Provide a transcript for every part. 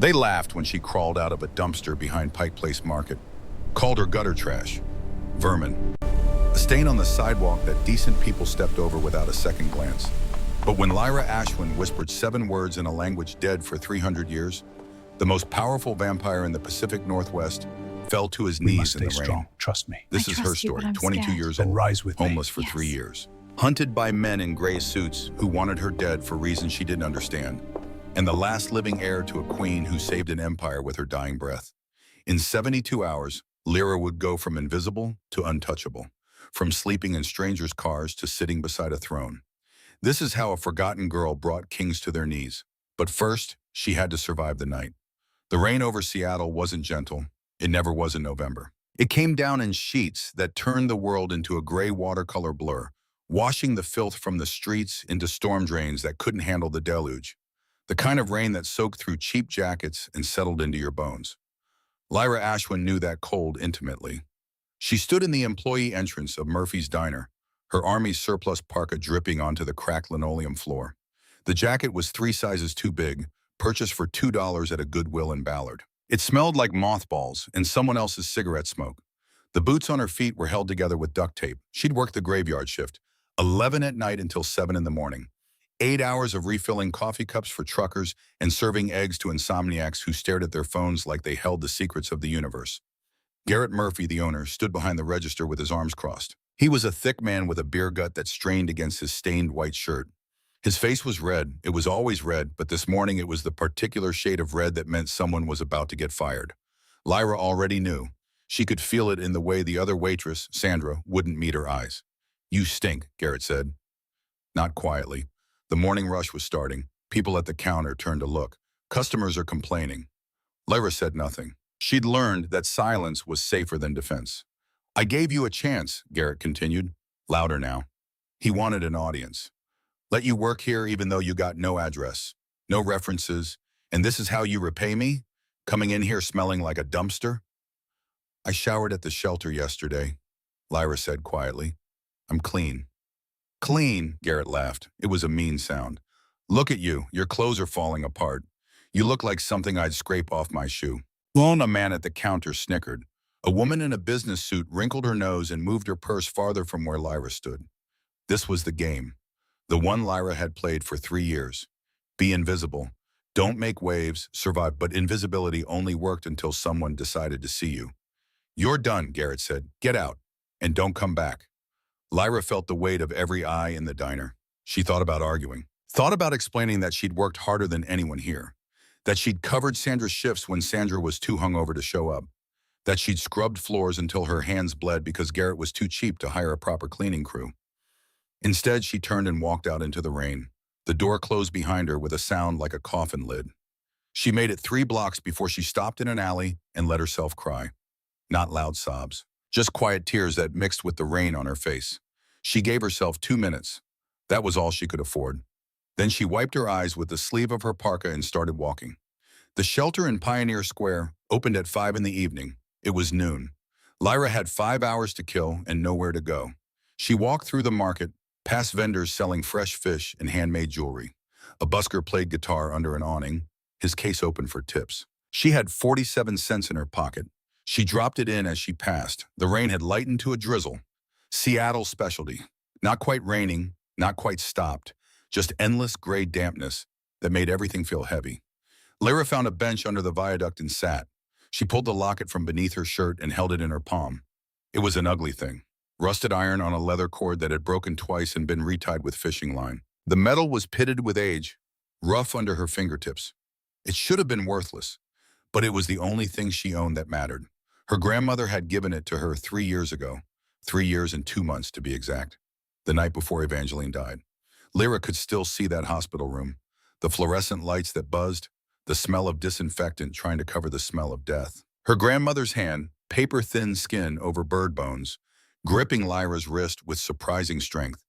They laughed when she crawled out of a dumpster behind Pike Place Market, called her gutter trash, vermin, a stain on the sidewalk that decent people stepped over without a second glance. But when Lyra Ashwin whispered 7 words in a language dead for 300 years, the most powerful vampire in the Pacific Northwest fell to his knees in the rain. Strong. Trust me. This is her story, 22 years Then old, rise with me. homeless for 3 years, hunted by men in gray suits who wanted her dead for reasons she didn't understand, and the last living heir to a queen who saved an empire with her dying breath. In 72 hours, Lyra would go from invisible to untouchable, from sleeping in strangers' cars to sitting beside a throne. This is how a forgotten girl brought kings to their knees. But first, she had to survive the night. The rain over Seattle wasn't gentle. It never was in November. It came down in sheets that turned the world into a gray watercolor blur, washing the filth from the streets into storm drains that couldn't handle the deluge. The kind of rain that soaked through cheap jackets and settled into your bones. Lyra Ashwin knew that cold intimately. She stood in the employee entrance of Murphy's Diner, her army surplus parka dripping onto the cracked linoleum floor. The jacket was 3 sizes too big, purchased for $2 at a Goodwill in Ballard. It smelled like mothballs and someone else's cigarette smoke. The boots on her feet were held together with duct tape. She'd worked the graveyard shift, 11 at night until 7 in the morning. 8 hours of refilling coffee cups for truckers and serving eggs to insomniacs who stared at their phones like they held the secrets of the universe. Garrett Murphy, the owner, stood behind the register with his arms crossed. He was a thick man with a beer gut that strained against his stained white shirt. His face was red. It was always red, but this morning it was the particular shade of red that meant someone was about to get fired. Lyra already knew. She could feel it in the way the other waitress, Sandra, wouldn't meet her eyes. "You stink," Garrett said. Not quietly. The morning rush was starting. People at the counter turned to look. Customers are complaining. Lyra said nothing. She'd learned that silence was safer than defense. "I gave you a chance," Garrett continued, louder now. He wanted an audience. "Let you work here even though you got no address, no references, and this is how you repay me? Coming in here smelling like a dumpster?" "I showered at the shelter yesterday," Lyra said quietly. "I'm clean." "Clean," Garrett laughed. It was a mean sound. "Look at you. Your clothes are falling apart. You look like something I'd scrape off my shoe." A man at the counter snickered. A woman in a business suit wrinkled her nose and moved her purse farther from where Lyra stood. This was the game. The one Lyra had played for 3 years. Be invisible. Don't make waves, survive, but invisibility only worked until someone decided to see you. "You're done," Garrett said. "Get out, and don't come back." Lyra felt the weight of every eye in the diner. She thought about arguing. Thought about explaining that she'd worked harder than anyone here. That she'd covered Sandra's shifts when Sandra was too hungover to show up. That she'd scrubbed floors until her hands bled because Garrett was too cheap to hire a proper cleaning crew. Instead, she turned and walked out into the rain. The door closed behind her with a sound like a coffin lid. She made it 3 blocks before she stopped in an alley and let herself cry. Not loud sobs, just quiet tears that mixed with the rain on her face. She gave herself 2 minutes. That was all she could afford. Then she wiped her eyes with the sleeve of her parka and started walking. The shelter in Pioneer Square opened at 5 in the evening. It was noon. Lyra had 5 hours to kill and nowhere to go. She walked through the market, past vendors selling fresh fish and handmade jewelry. A busker played guitar under an awning, his case open for tips. She had 47 cents in her pocket. She dropped it in as she passed. The rain had lightened to a drizzle. Seattle specialty. Not quite raining, not quite stopped. Just endless gray dampness that made everything feel heavy. Lyra found a bench under the viaduct and sat. She pulled the locket from beneath her shirt and held it in her palm. It was an ugly thing. Rusted iron on a leather cord that had broken twice and been retied with fishing line. The metal was pitted with age, rough under her fingertips. It should have been worthless, but it was the only thing she owned that mattered. Her grandmother had given it to her 3 years ago, 3 years and 2 months to be exact, the night before Evangeline died. Lyra could still see that hospital room, the fluorescent lights that buzzed, the smell of disinfectant trying to cover the smell of death. Her grandmother's hand, paper-thin skin over bird bones, gripping Lyra's wrist with surprising strength.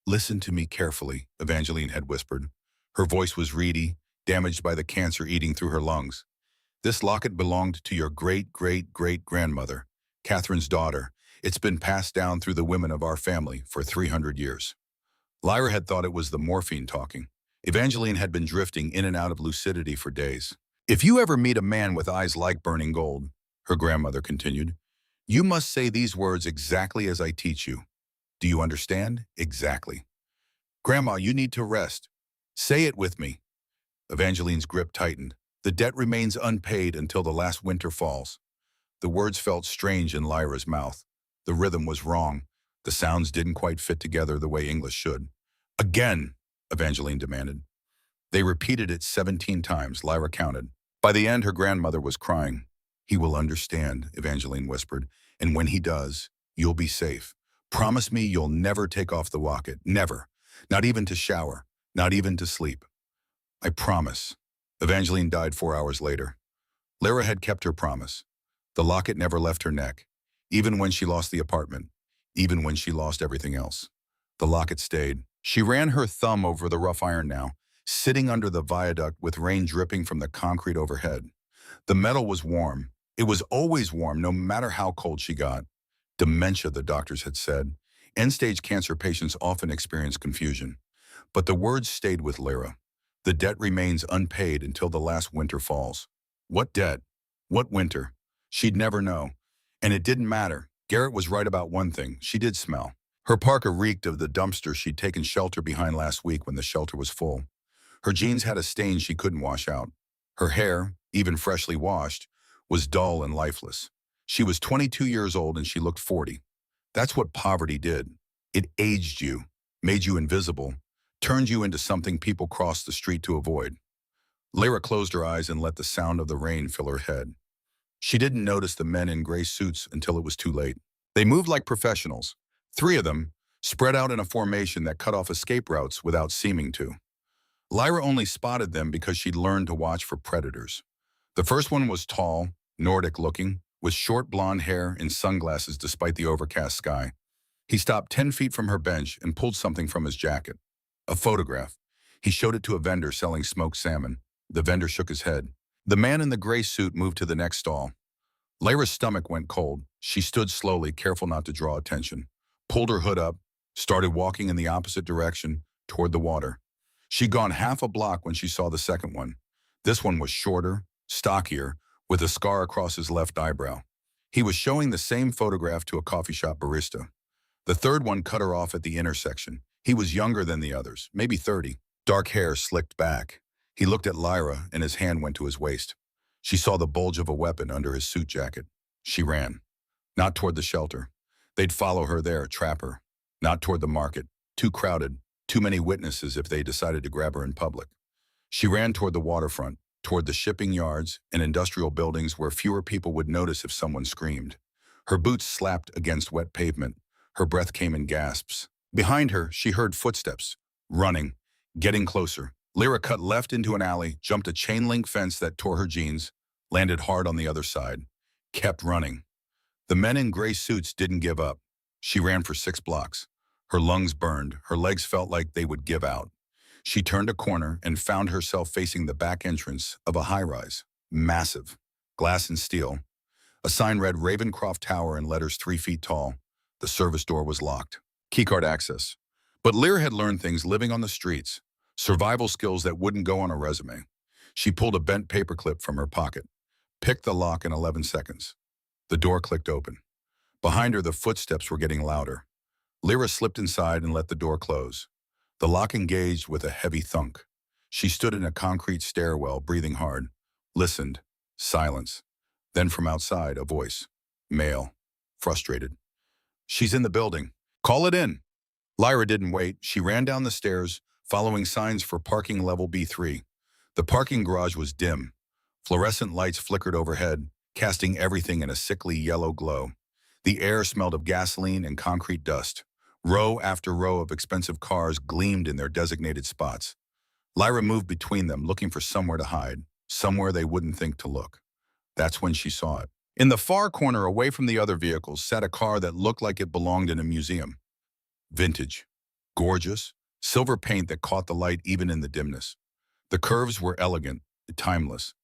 "Listen to me carefully," Evangeline had whispered. Her voice was reedy, damaged by the cancer eating through her lungs. "This locket belonged to your great-great-great-grandmother, Catherine's daughter. It's been passed down through the women of our family for 300 years. Lyra had thought it was the morphine talking. Evangeline had been drifting in and out of lucidity for days. If you ever meet a man with eyes like burning gold, her grandmother continued, you must say these words exactly as I teach you. Do you understand? Exactly. Grandma, you need to rest. Say it with me. Evangeline's grip tightened. The debt remains unpaid until the last winter falls. The words felt strange in Lyra's mouth. The rhythm was wrong. The sounds didn't quite fit together the way English should. Again, Evangeline demanded. They repeated it 17 times, Lyra counted. By the end, her grandmother was crying. He will understand, Evangeline whispered, and when he does, you'll be safe. Promise me you'll never take off the locket, never. Not even to shower, not even to sleep. I promise. Evangeline died 4 hours later. Lyra had kept her promise. The locket never left her neck, even when she lost the apartment, even when she lost everything else. The locket stayed. She ran her thumb over the rough iron now, sitting under the viaduct with rain dripping from the concrete overhead. The metal was warm. It was always warm, no matter how cold she got. Dementia, the doctors had said. End-stage cancer patients often experience confusion. But the words stayed with Lyra. The debt remains unpaid until the last winter falls. What debt? What winter? She'd never know. And it didn't matter. Garrett was right about one thing. She did smell. Her parka reeked of the dumpster she'd taken shelter behind last week when the shelter was full. Her jeans had a stain she couldn't wash out. Her hair, even freshly washed, was dull and lifeless. She was 22 years old and she looked 40. That's what poverty did. It aged you, made you invisible, turned you into something people crossed the street to avoid. Lyra closed her eyes and let the sound of the rain fill her head. She didn't notice the men in gray suits until it was too late. They moved like professionals, 3 of them, spread out in a formation that cut off escape routes without seeming to. Lyra only spotted them because she'd learned to watch for predators. The first one was tall, Nordic-looking, with short blonde hair and sunglasses despite the overcast sky. He stopped 10 feet from her bench and pulled something from his jacket. A photograph. He showed it to a vendor selling smoked salmon. The vendor shook his head. The man in the gray suit moved to the next stall. Lyra's stomach went cold. She stood slowly, careful not to draw attention. Pulled her hood up, started walking in the opposite direction, toward the water. She'd gone half a block when she saw the second one. This one was shorter, stockier, with a scar across his left eyebrow. He was showing the same photograph to a coffee shop barista. The third one cut her off at the intersection. He was younger than the others, maybe 30. Dark hair slicked back. He looked at Lyra and his hand went to his waist. She saw the bulge of a weapon under his suit jacket. She ran. Not toward the shelter. They'd follow her there, trap her. Not toward the market. Too crowded. Too many witnesses if they decided to grab her in public. She ran toward the waterfront, toward the shipping yards and industrial buildings where fewer people would notice if someone screamed. Her boots slapped against wet pavement. Her breath came in gasps. Behind her, she heard footsteps. Running. Getting closer. Lyra cut left into an alley, jumped a chain-link fence that tore her jeans, landed hard on the other side. Kept running. The men in gray suits didn't give up. She ran for 6 blocks. Her lungs burned. Her legs felt like they would give out. She turned a corner and found herself facing the back entrance of a high-rise. Massive. Glass and steel. A sign read Ravencroft Tower in letters 3 feet tall. The service door was locked. Keycard access. But Lyra had learned things living on the streets. Survival skills that wouldn't go on a resume. She pulled a bent paperclip from her pocket. Picked the lock in 11 seconds. The door clicked open. Behind her, the footsteps were getting louder. Lyra slipped inside and let the door close. The lock engaged with a heavy thunk. She stood in a concrete stairwell, breathing hard. Listened. Silence. Then from outside, a voice. Male. Frustrated. She's in the building. Call it in. Lyra didn't wait. She ran down the stairs, following signs for parking level B3. The parking garage was dim. Fluorescent lights flickered overhead, casting everything in a sickly yellow glow. The air smelled of gasoline and concrete dust. Row after row of expensive cars gleamed in their designated spots. Lyra moved between them, looking for somewhere to hide, somewhere they wouldn't think to look. That's when she saw it. In the far corner, away from the other vehicles, sat a car that looked like it belonged in a museum. Vintage. Gorgeous. Silver paint that caught the light even in the dimness. The curves were elegant, timeless.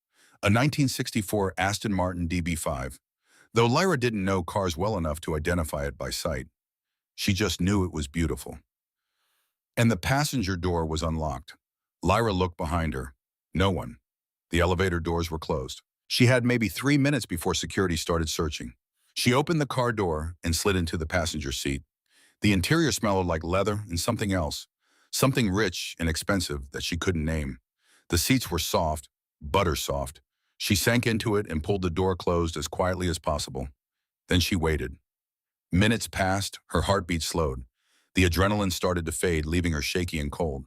A 1964 Aston Martin DB5. Though Lyra didn't know cars well enough to identify it by sight, she just knew it was beautiful. And the passenger door was unlocked. Lyra looked behind her. No one. The elevator doors were closed. She had maybe 3 minutes before security started searching. She opened the car door and slid into the passenger seat. The interior smelled like leather and something else, something rich and expensive that she couldn't name. The seats were soft, butter soft. She sank into it and pulled the door closed as quietly as possible. Then she waited. Minutes passed, her heartbeat slowed. The adrenaline started to fade, leaving her shaky and cold.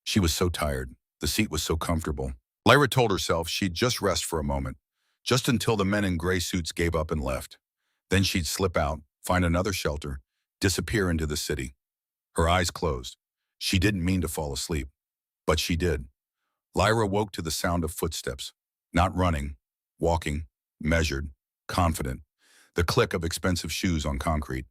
She was so tired. The seat was so comfortable. Lyra told herself she'd just rest for a moment, just until the men in gray suits gave up and left. Then she'd slip out, find another shelter, disappear into the city. Her eyes closed. She didn't mean to fall asleep, but she did. Lyra woke to the sound of footsteps, not running, walking, measured, confident, the click of expensive shoes on concrete.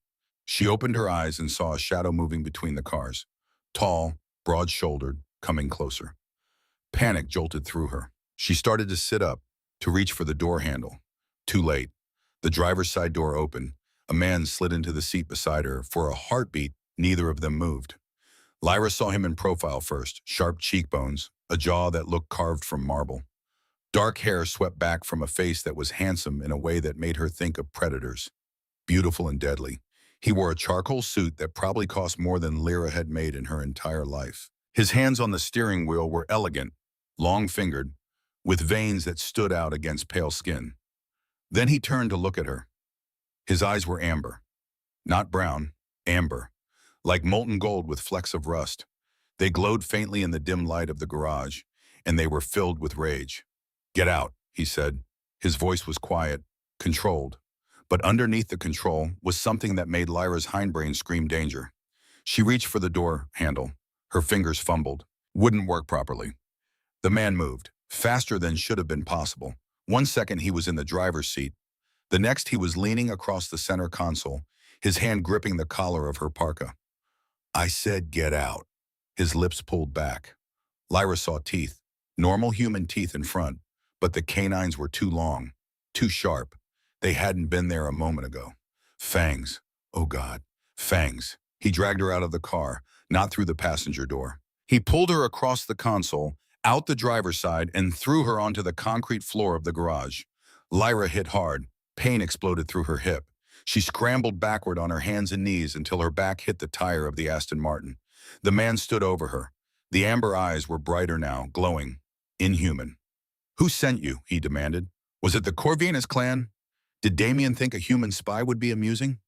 She opened her eyes and saw a shadow moving between the cars, tall, broad-shouldered, coming closer. Panic jolted through her. She started to sit up, to reach for the door handle. Too late. The driver's side door opened. A man slid into the seat beside her. For a heartbeat, neither of them moved. Lyra saw him in profile first, sharp cheekbones, a jaw that looked carved from marble. Dark hair swept back from a face that was handsome in a way that made her think of predators. Beautiful and deadly. He wore a charcoal suit that probably cost more than Lyra had made in her entire life. His hands on the steering wheel were elegant, long-fingered, with veins that stood out against pale skin. Then he turned to look at her. His eyes were amber. Not brown, amber, like molten gold with flecks of rust. They glowed faintly in the dim light of the garage, and they were filled with rage. "Get out," he said. His voice was quiet, controlled. But underneath the control was something that made Lyra's hindbrain scream danger. She reached for the door handle. Her fingers fumbled. Wouldn't work properly. The man moved, faster than should have been possible. 1 second he was in the driver's seat. The next he was leaning across the center console, his hand gripping the collar of her parka. "I said get out." His lips pulled back. Lyra saw teeth, normal human teeth in front, but the canines were too long, too sharp. They hadn't been there a moment ago. Fangs. Oh God, fangs. He dragged her out of the car, not through the passenger door. He pulled her across the console, out the driver's side, and threw her onto the concrete floor of the garage. Lyra hit hard. Pain exploded through her hip. She scrambled backward on her hands and knees until her back hit the tire of the Aston Martin. The man stood over her. The amber eyes were brighter now, glowing, inhuman. "Who sent you?" he demanded. "Was it the Corvinus clan? Did Damien think a human spy would be amusing?"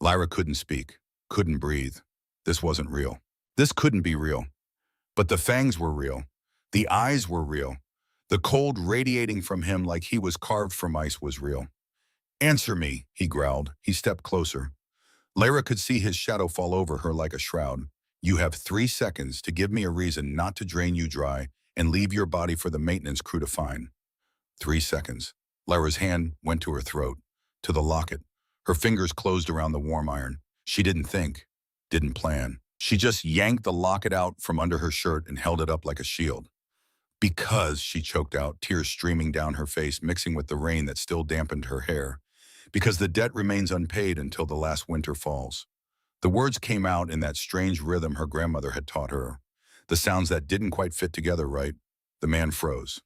Lyra couldn't speak, couldn't breathe. This wasn't real. This couldn't be real. But the fangs were real. The eyes were real. The cold radiating from him like he was carved from ice was real. "Answer me," he growled. He stepped closer. Lyra could see his shadow fall over her like a shroud. "You have 3 seconds to give me a reason not to drain you dry and leave your body for the maintenance crew to find." 3 seconds. Lyra's hand went to her throat, to the locket. Her fingers closed around the warm iron. She didn't think, didn't plan. She just yanked the locket out from under her shirt and held it up like a shield. "Because," she choked out, tears streaming down her face, mixing with the rain that still dampened her hair. "Because the debt remains unpaid until the last winter falls." The words came out in that strange rhythm her grandmother had taught her. The sounds that didn't quite fit together right. The man froze.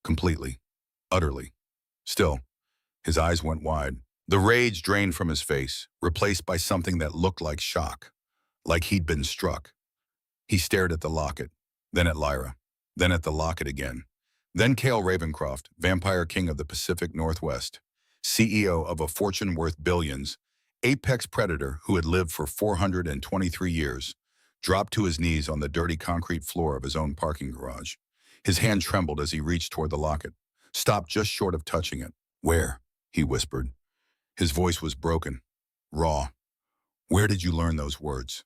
Completely. Utterly. Still, his eyes went wide. The rage drained from his face, replaced by something that looked like shock. Like he'd been struck. He stared at the locket, then at Lyra, then at the locket again. Then Cale Ravencroft, vampire king of the Pacific Northwest, CEO of a fortune worth billions, apex predator who had lived for 423 years, dropped to his knees on the dirty concrete floor of his own parking garage. His hand trembled as he reached toward the locket, stopped just short of touching it. "Where?" he whispered. His voice was broken, raw. "Where did you learn those words?"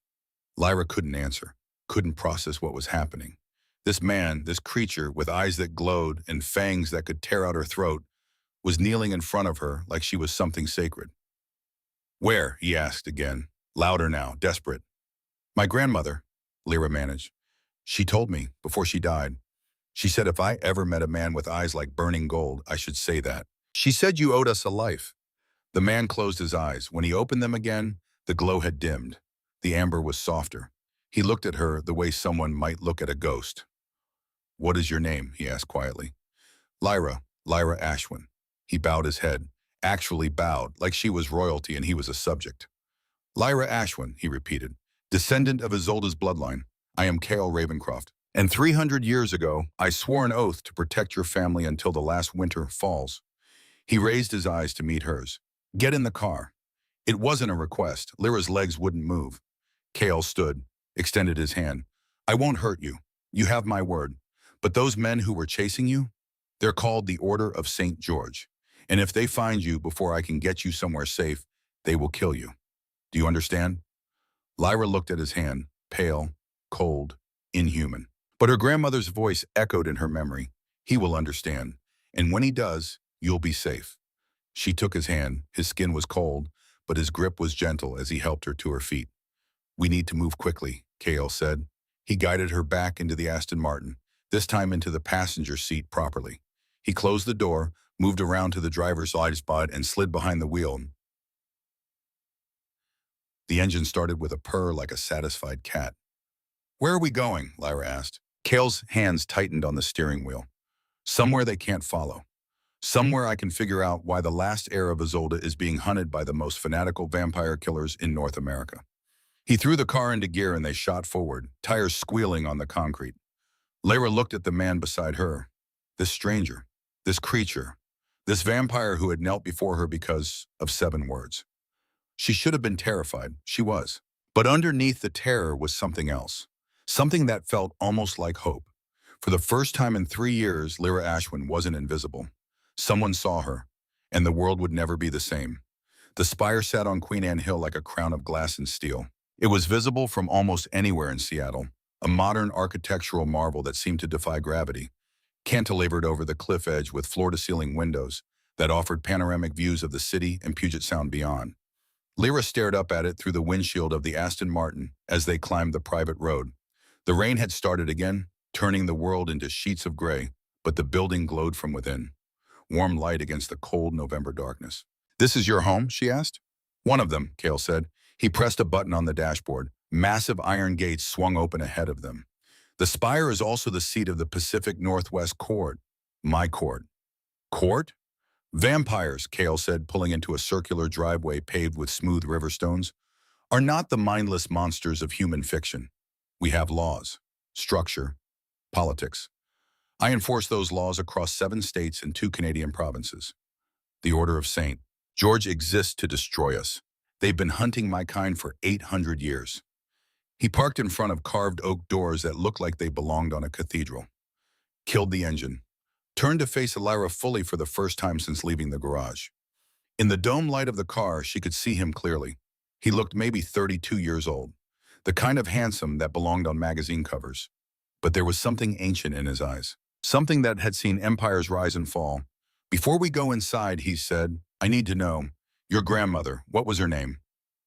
Lyra couldn't answer, couldn't process what was happening. This man, this creature with eyes that glowed and fangs that could tear out her throat, was kneeling in front of her like she was something sacred. "Where?" he asked again, louder now, desperate. "My grandmother," Lyra managed. "She told me before she died. She said if I ever met a man with eyes like burning gold, I should say that. She said you owed us a life." The man closed his eyes. When he opened them again, the glow had dimmed. The amber was softer. He looked at her the way someone might look at a ghost. "What is your name?" he asked quietly. Lyra Ashwin. He bowed his head, actually bowed, like she was royalty and he was a subject. Lyra Ashwin, he repeated, descendant of Isolde's bloodline. I am Cale Ravencroft. And 300 years ago, I swore an oath to protect your family until the last winter falls. He raised his eyes to meet hers. Get in the car. It wasn't a request. Lyra's legs wouldn't move. Cale stood, extended his hand. I won't hurt you. You have my word. But those men who were chasing you, they're called the Order of St. George. And if they find you before I can get you somewhere safe, they will kill you. Do you understand? Lyra looked at his hand, pale, cold, inhuman. But her grandmother's voice echoed in her memory. He will understand. And when he does, you'll be safe. She took his hand. His skin was cold, but his grip was gentle as he helped her to her feet. We need to move quickly, Cale said. He guided her back into the Aston Martin, this time into the passenger seat properly. He closed the door, moved around to the driver's side spot, and slid behind the wheel. The engine started with a purr like a satisfied cat. Where are we going? Lyra asked. Cale's hands tightened on the steering wheel. Somewhere they can't follow. Somewhere I can figure out why the last heir of Isolde is being hunted by the most fanatical vampire killers in North America. He threw the car into gear and they shot forward, tires squealing on the concrete. Lyra looked at the man beside her. This stranger, this creature, this vampire who had knelt before her because of 7 words. She should have been terrified. She was. But underneath the terror was something else. Something that felt almost like hope. For the first time in 3 years, Lyra Ashwin wasn't invisible. Someone saw her, and the world would never be the same. The spire sat on Queen Anne Hill like a crown of glass and steel. It was visible from almost anywhere in Seattle, a modern architectural marvel that seemed to defy gravity, cantilevered over the cliff edge with floor-to-ceiling windows that offered panoramic views of the city and Puget Sound beyond. Lyra stared up at it through the windshield of the Aston Martin as they climbed the private road. The rain had started again, turning the world into sheets of gray, but the building glowed from within. Warm light against the cold November darkness. This is your home? She asked. One of them, Cale said. He pressed a button on the dashboard. Massive iron gates swung open ahead of them. The spire is also the seat of the Pacific Northwest Court. My court. Court? Vampires, Cale said, pulling into a circular driveway paved with smooth river stones, are not the mindless monsters of human fiction. We have laws, structure, politics. I enforce those laws across 7 states and 2 Canadian provinces. The Order of St. George exists to destroy us. They've been hunting my kind for 800 years. He parked in front of carved oak doors that looked like they belonged on a cathedral. Killed the engine. Turned to face Lyra fully for the first time since leaving the garage. In the dome light of the car, she could see him clearly. He looked maybe 32 years old, the kind of handsome that belonged on magazine covers. But there was something ancient in his eyes, something that had seen empires rise and fall. Before we go inside, he said, I need to know, your grandmother, what was her name?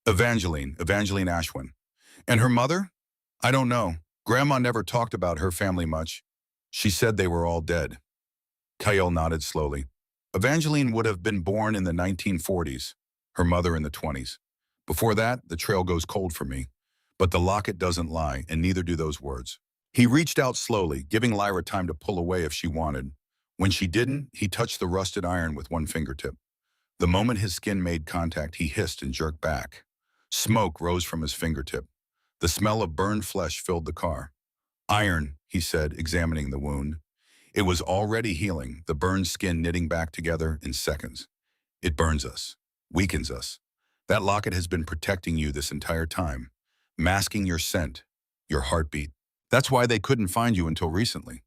Evangeline Ashwin. And her mother? I don't know. Grandma never talked about her family much. She said they were all dead. Cale nodded slowly. Evangeline would have been born in the 1940s, her mother in the 20s. Before that, the trail goes cold for me. But the locket doesn't lie, and neither do those words. He reached out slowly, giving Lyra time to pull away if she wanted. When she didn't, he touched the rusted iron with one fingertip. The moment his skin made contact, he hissed and jerked back. Smoke rose from his fingertip. The smell of burned flesh filled the car. Iron, he said, examining the wound. It was already healing, the burned skin knitting back together in seconds. It burns us, weakens us. That locket has been protecting you this entire time, masking your scent, your heartbeat. That's why they couldn't find you until recently.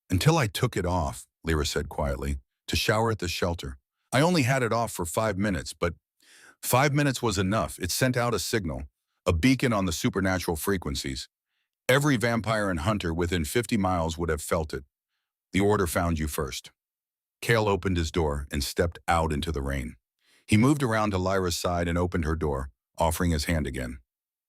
Until I took it off, Lyra said quietly, to shower at the shelter. I only had it off for 5 minutes, but 5 minutes was enough. It sent out a signal, a beacon on the supernatural frequencies. Every vampire and hunter within 50 miles would have felt it. The Order found you first. Cale opened his door and stepped out into the rain. He moved around to Lyra's side and opened her door, offering his hand again.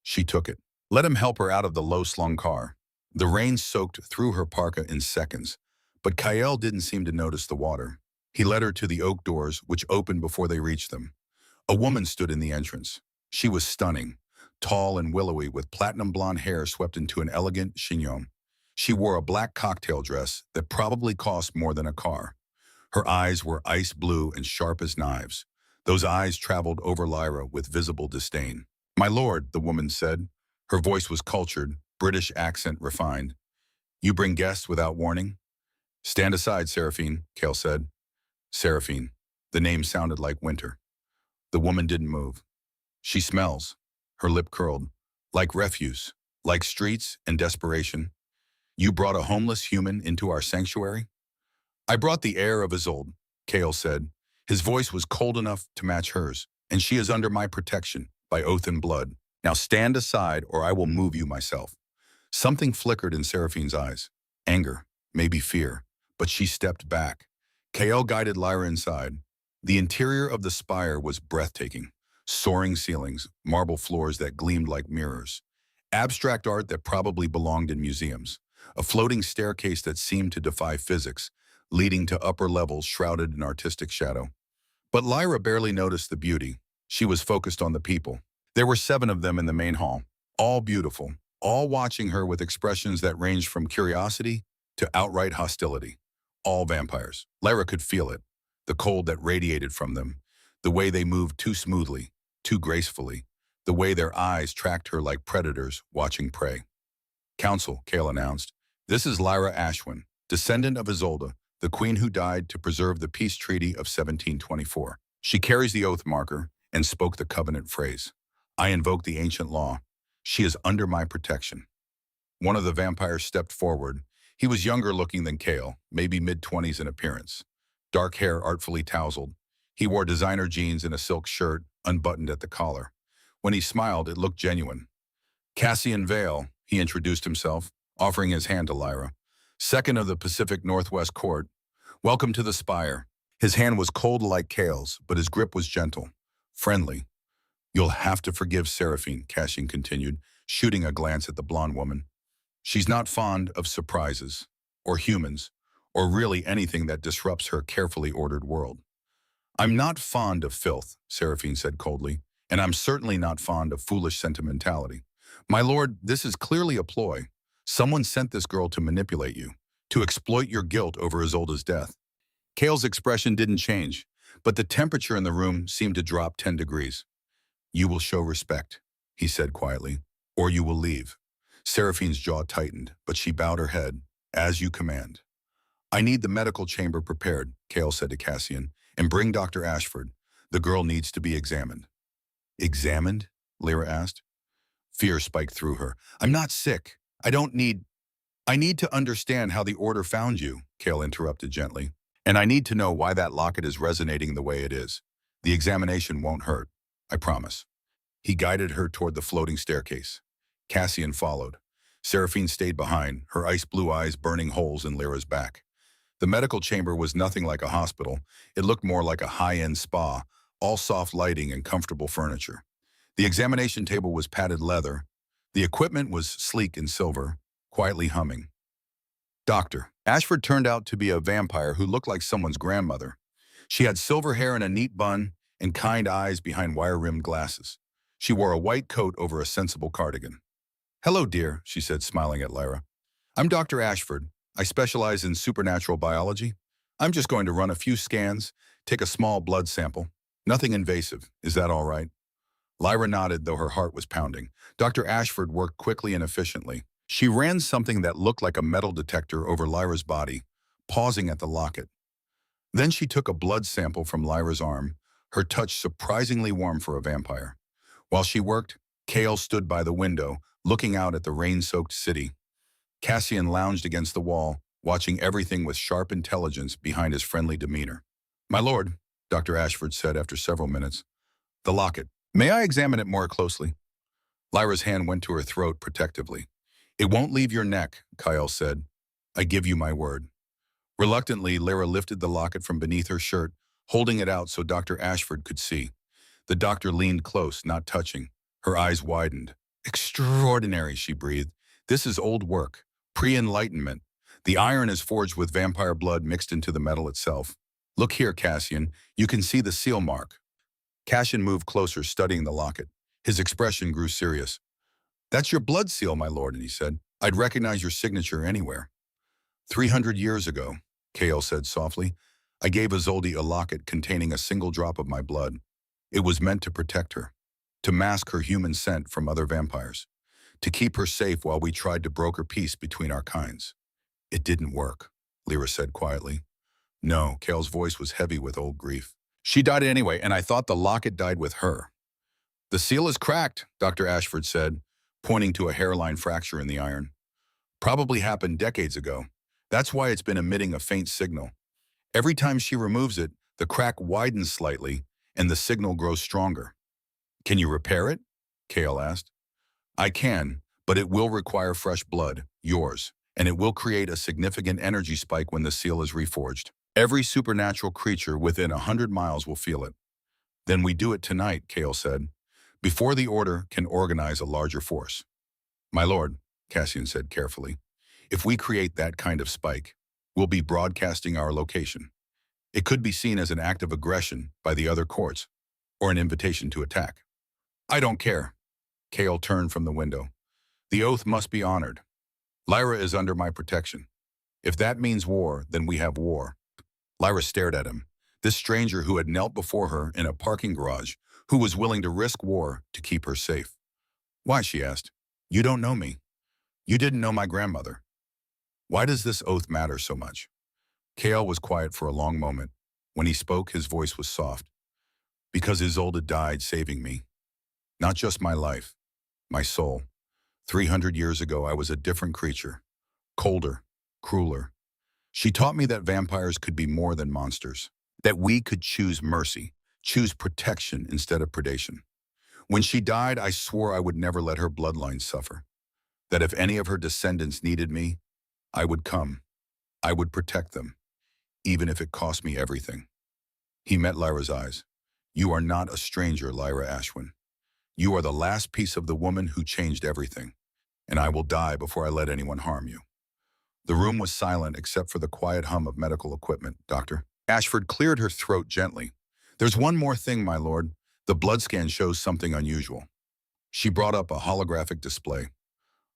She took it. Let him help her out of the low-slung car. The rain soaked through her parka in seconds, but Cale didn't seem to notice the water. He led her to the oak doors, which opened before they reached them. A woman stood in the entrance. She was stunning, tall and willowy with platinum blonde hair swept into an elegant chignon. She wore a black cocktail dress that probably cost more than a car. Her eyes were ice blue and sharp as knives. Those eyes traveled over Lyra with visible disdain. "My lord," the woman said. Her voice was cultured, British accent refined. "You bring guests without warning?" "Stand aside, Seraphine," Kale said. Seraphine. The name sounded like winter. The woman didn't move. "She smells." Her lip curled. "Like refuse. Like streets and desperation. You brought a homeless human into our sanctuary?" "I brought the heir of Isolde," Kale said. His voice was cold enough to match hers. "And she is under my protection, by oath and blood. Now stand aside or I will move you myself." Something flickered in Seraphine's eyes. Anger, maybe fear. But she stepped back. Kael guided Lyra inside. The interior of the spire was breathtaking. Soaring ceilings, marble floors that gleamed like mirrors. Abstract art that probably belonged in museums. A floating staircase that seemed to defy physics, leading to upper levels shrouded in artistic shadow. But Lyra barely noticed the beauty. She was focused on the people. There were 7 of them in the main hall, all beautiful, all watching her with expressions that ranged from curiosity to outright hostility. All vampires. Lyra could feel it, the cold that radiated from them, the way they moved too smoothly, too gracefully, the way their eyes tracked her like predators watching prey. "Council," Kale announced. "This is Lyra Ashwin, descendant of Isolde, the queen who died to preserve the peace treaty of 1724. She carries the oath marker and spoke the covenant phrase. I invoke the ancient law. She is under my protection." One of the vampires stepped forward. He was younger looking than Kale, maybe mid-20s in appearance. Dark hair artfully tousled. He wore designer jeans and a silk shirt, unbuttoned at the collar. When he smiled, it looked genuine. "Cassian Vale," he introduced himself, offering his hand to Lyra. "Second of the Pacific Northwest Court. Welcome to the Spire." His hand was cold like Kale's, but his grip was gentle, friendly. "You'll have to forgive Seraphine," Cassian continued, shooting a glance at the blonde woman. "She's not fond of surprises, or humans, or really anything that disrupts her carefully ordered world." "I'm not fond of filth," Seraphine said coldly, "and I'm certainly not fond of foolish sentimentality. My lord, this is clearly a ploy. Someone sent this girl to manipulate you, to exploit your guilt over Isolde's death." Kale's expression didn't change, but the temperature in the room seemed to drop 10 degrees. "You will show respect," he said quietly, "or you will leave." Seraphine's jaw tightened, but she bowed her head. "As you command." "I need the medical chamber prepared," Kale said to Cassian, "and bring Dr. Ashford. The girl needs to be examined." "Examined?" Lyra asked. Fear spiked through her. "I'm not sick. I need to understand how the Order found you," Kale interrupted gently. "And I need to know why that locket is resonating the way it is. The examination won't hurt. I promise." He guided her toward the floating staircase. Cassian followed. Seraphine stayed behind, her ice blue eyes burning holes in Lyra's back. The medical chamber was nothing like a hospital. It looked more like a high-end spa, all soft lighting and comfortable furniture. The examination table was padded leather. The equipment was sleek in silver, quietly humming. Dr. Ashford turned out to be a vampire who looked like someone's grandmother. She had silver hair in a neat bun and kind eyes behind wire-rimmed glasses. She wore a white coat over a sensible cardigan. "Hello, dear," she said, smiling at Lyra. "I'm Dr. Ashford. I specialize in supernatural biology. I'm just going to run a few scans, take a small blood sample. Nothing invasive. Is that all right?" Lyra nodded, though her heart was pounding. Dr. Ashford worked quickly and efficiently. She ran something that looked like a metal detector over Lyra's body, pausing at the locket. Then she took a blood sample from Lyra's arm, her touch surprisingly warm for a vampire. While she worked, Kale stood by the window, looking out at the rain-soaked city. Cassian lounged against the wall, watching everything with sharp intelligence behind his friendly demeanor. "My lord," Dr. Ashford said after several minutes, "the locket. May I examine it more closely?" Lyra's hand went to her throat protectively. "It won't leave your neck," Kyle said. "I give you my word." Reluctantly, Lyra lifted the locket from beneath her shirt, holding it out so Dr. Ashford could see. The doctor leaned close, not touching. Her eyes widened. "Extraordinary," she breathed. "This is old work. Pre-Enlightenment. The iron is forged with vampire blood mixed into the metal itself. Look here, Cassian. You can see the seal mark." Cassian moved closer, studying the locket. His expression grew serious. "That's your blood seal, my lord," he said. "I'd recognize your signature anywhere." 300 years ago, Kale said softly. I gave Isolde a locket containing a single drop of my blood. It was meant to protect her, to mask her human scent from other vampires, to keep her safe while we tried to broker peace between our kinds. It didn't work, Lyra said quietly. No, Kale's voice was heavy with old grief. She died anyway, and I thought the locket died with her. The seal is cracked, Dr. Ashford said, pointing to a hairline fracture in the iron. Probably happened decades ago. That's why it's been emitting a faint signal. Every time she removes it, the crack widens slightly, and the signal grows stronger. Can you repair it? Kale asked. I can, but it will require fresh blood, yours, and it will create a significant energy spike when the seal is reforged. Every supernatural creature within 100 miles will feel it. Then we do it tonight, Kale said, before the Order can organize a larger force. My lord, Cassian said carefully, if we create that kind of spike, we'll be broadcasting our location. It could be seen as an act of aggression by the other courts, or an invitation to attack. I don't care. Kale turned from the window. The oath must be honored. Lyra is under my protection. If that means war, then we have war. Lyra stared at him, this stranger who had knelt before her in a parking garage, who was willing to risk war to keep her safe. Why, she asked. You don't know me. You didn't know my grandmother. Why does this oath matter so much? Kale was quiet for a long moment. When he spoke, his voice was soft. Because Isolde died saving me. Not just my life, my soul. 300 years ago, I was a different creature. Colder, crueler. She taught me that vampires could be more than monsters. That we could choose mercy, choose protection instead of predation. When she died, I swore I would never let her bloodline suffer. That if any of her descendants needed me, I would come. I would protect them, even if it cost me everything. He met Lyra's eyes. You are not a stranger, Lyra Ashwin. You are the last piece of the woman who changed everything, and I will die before I let anyone harm you. The room was silent except for the quiet hum of medical equipment, Doctor. Ashford cleared her throat gently. There's one more thing, my lord. The blood scan shows something unusual. She brought up a holographic display.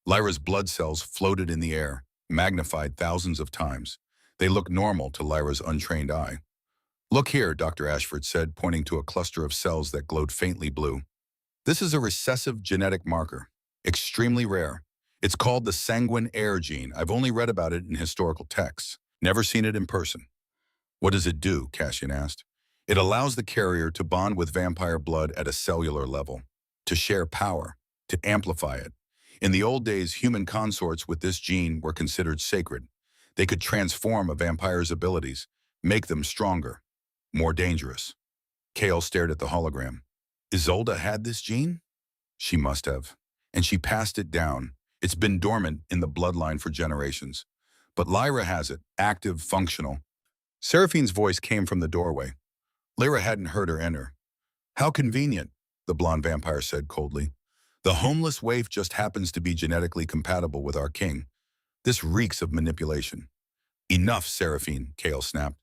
Lyra's blood cells floated in the air, magnified thousands of times. They looked normal to Lyra's untrained eye. Look here, Dr. Ashford said, pointing to a cluster of cells that glowed faintly blue. This is a recessive genetic marker, extremely rare. It's called the sanguine heir gene. I've only read about it in historical texts, never seen it in person. What does it do? Cassian asked. It allows the carrier to bond with vampire blood at a cellular level, to share power, to amplify it. In the old days, human consorts with this gene were considered sacred. They could transform a vampire's abilities, make them stronger, more dangerous. Kale stared at the hologram. Isolde had this gene? She must have. And she passed it down. It's been dormant in the bloodline for generations. But Lyra has it, active, functional. Seraphine's voice came from the doorway. Lyra hadn't heard her enter. How convenient, the blonde vampire said coldly. The homeless waif just happens to be genetically compatible with our king. This reeks of manipulation. Enough, Seraphine, Kale snapped.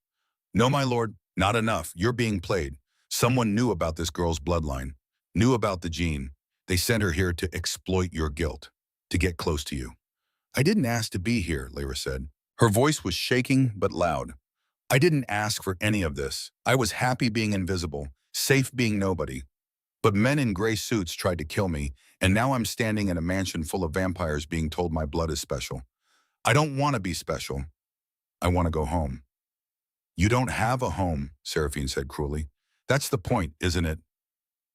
No, my lord, not enough. You're being played. Someone knew about this girl's bloodline, knew about the gene. They sent her here to exploit your guilt, to get close to you. I didn't ask to be here, Lyra said. Her voice was shaking but loud. I didn't ask for any of this. I was happy being invisible, safe being nobody. But men in gray suits tried to kill me, and now I'm standing in a mansion full of vampires being told my blood is special. I don't want to be special. I want to go home. You don't have a home, Seraphine said cruelly. That's the point, isn't it?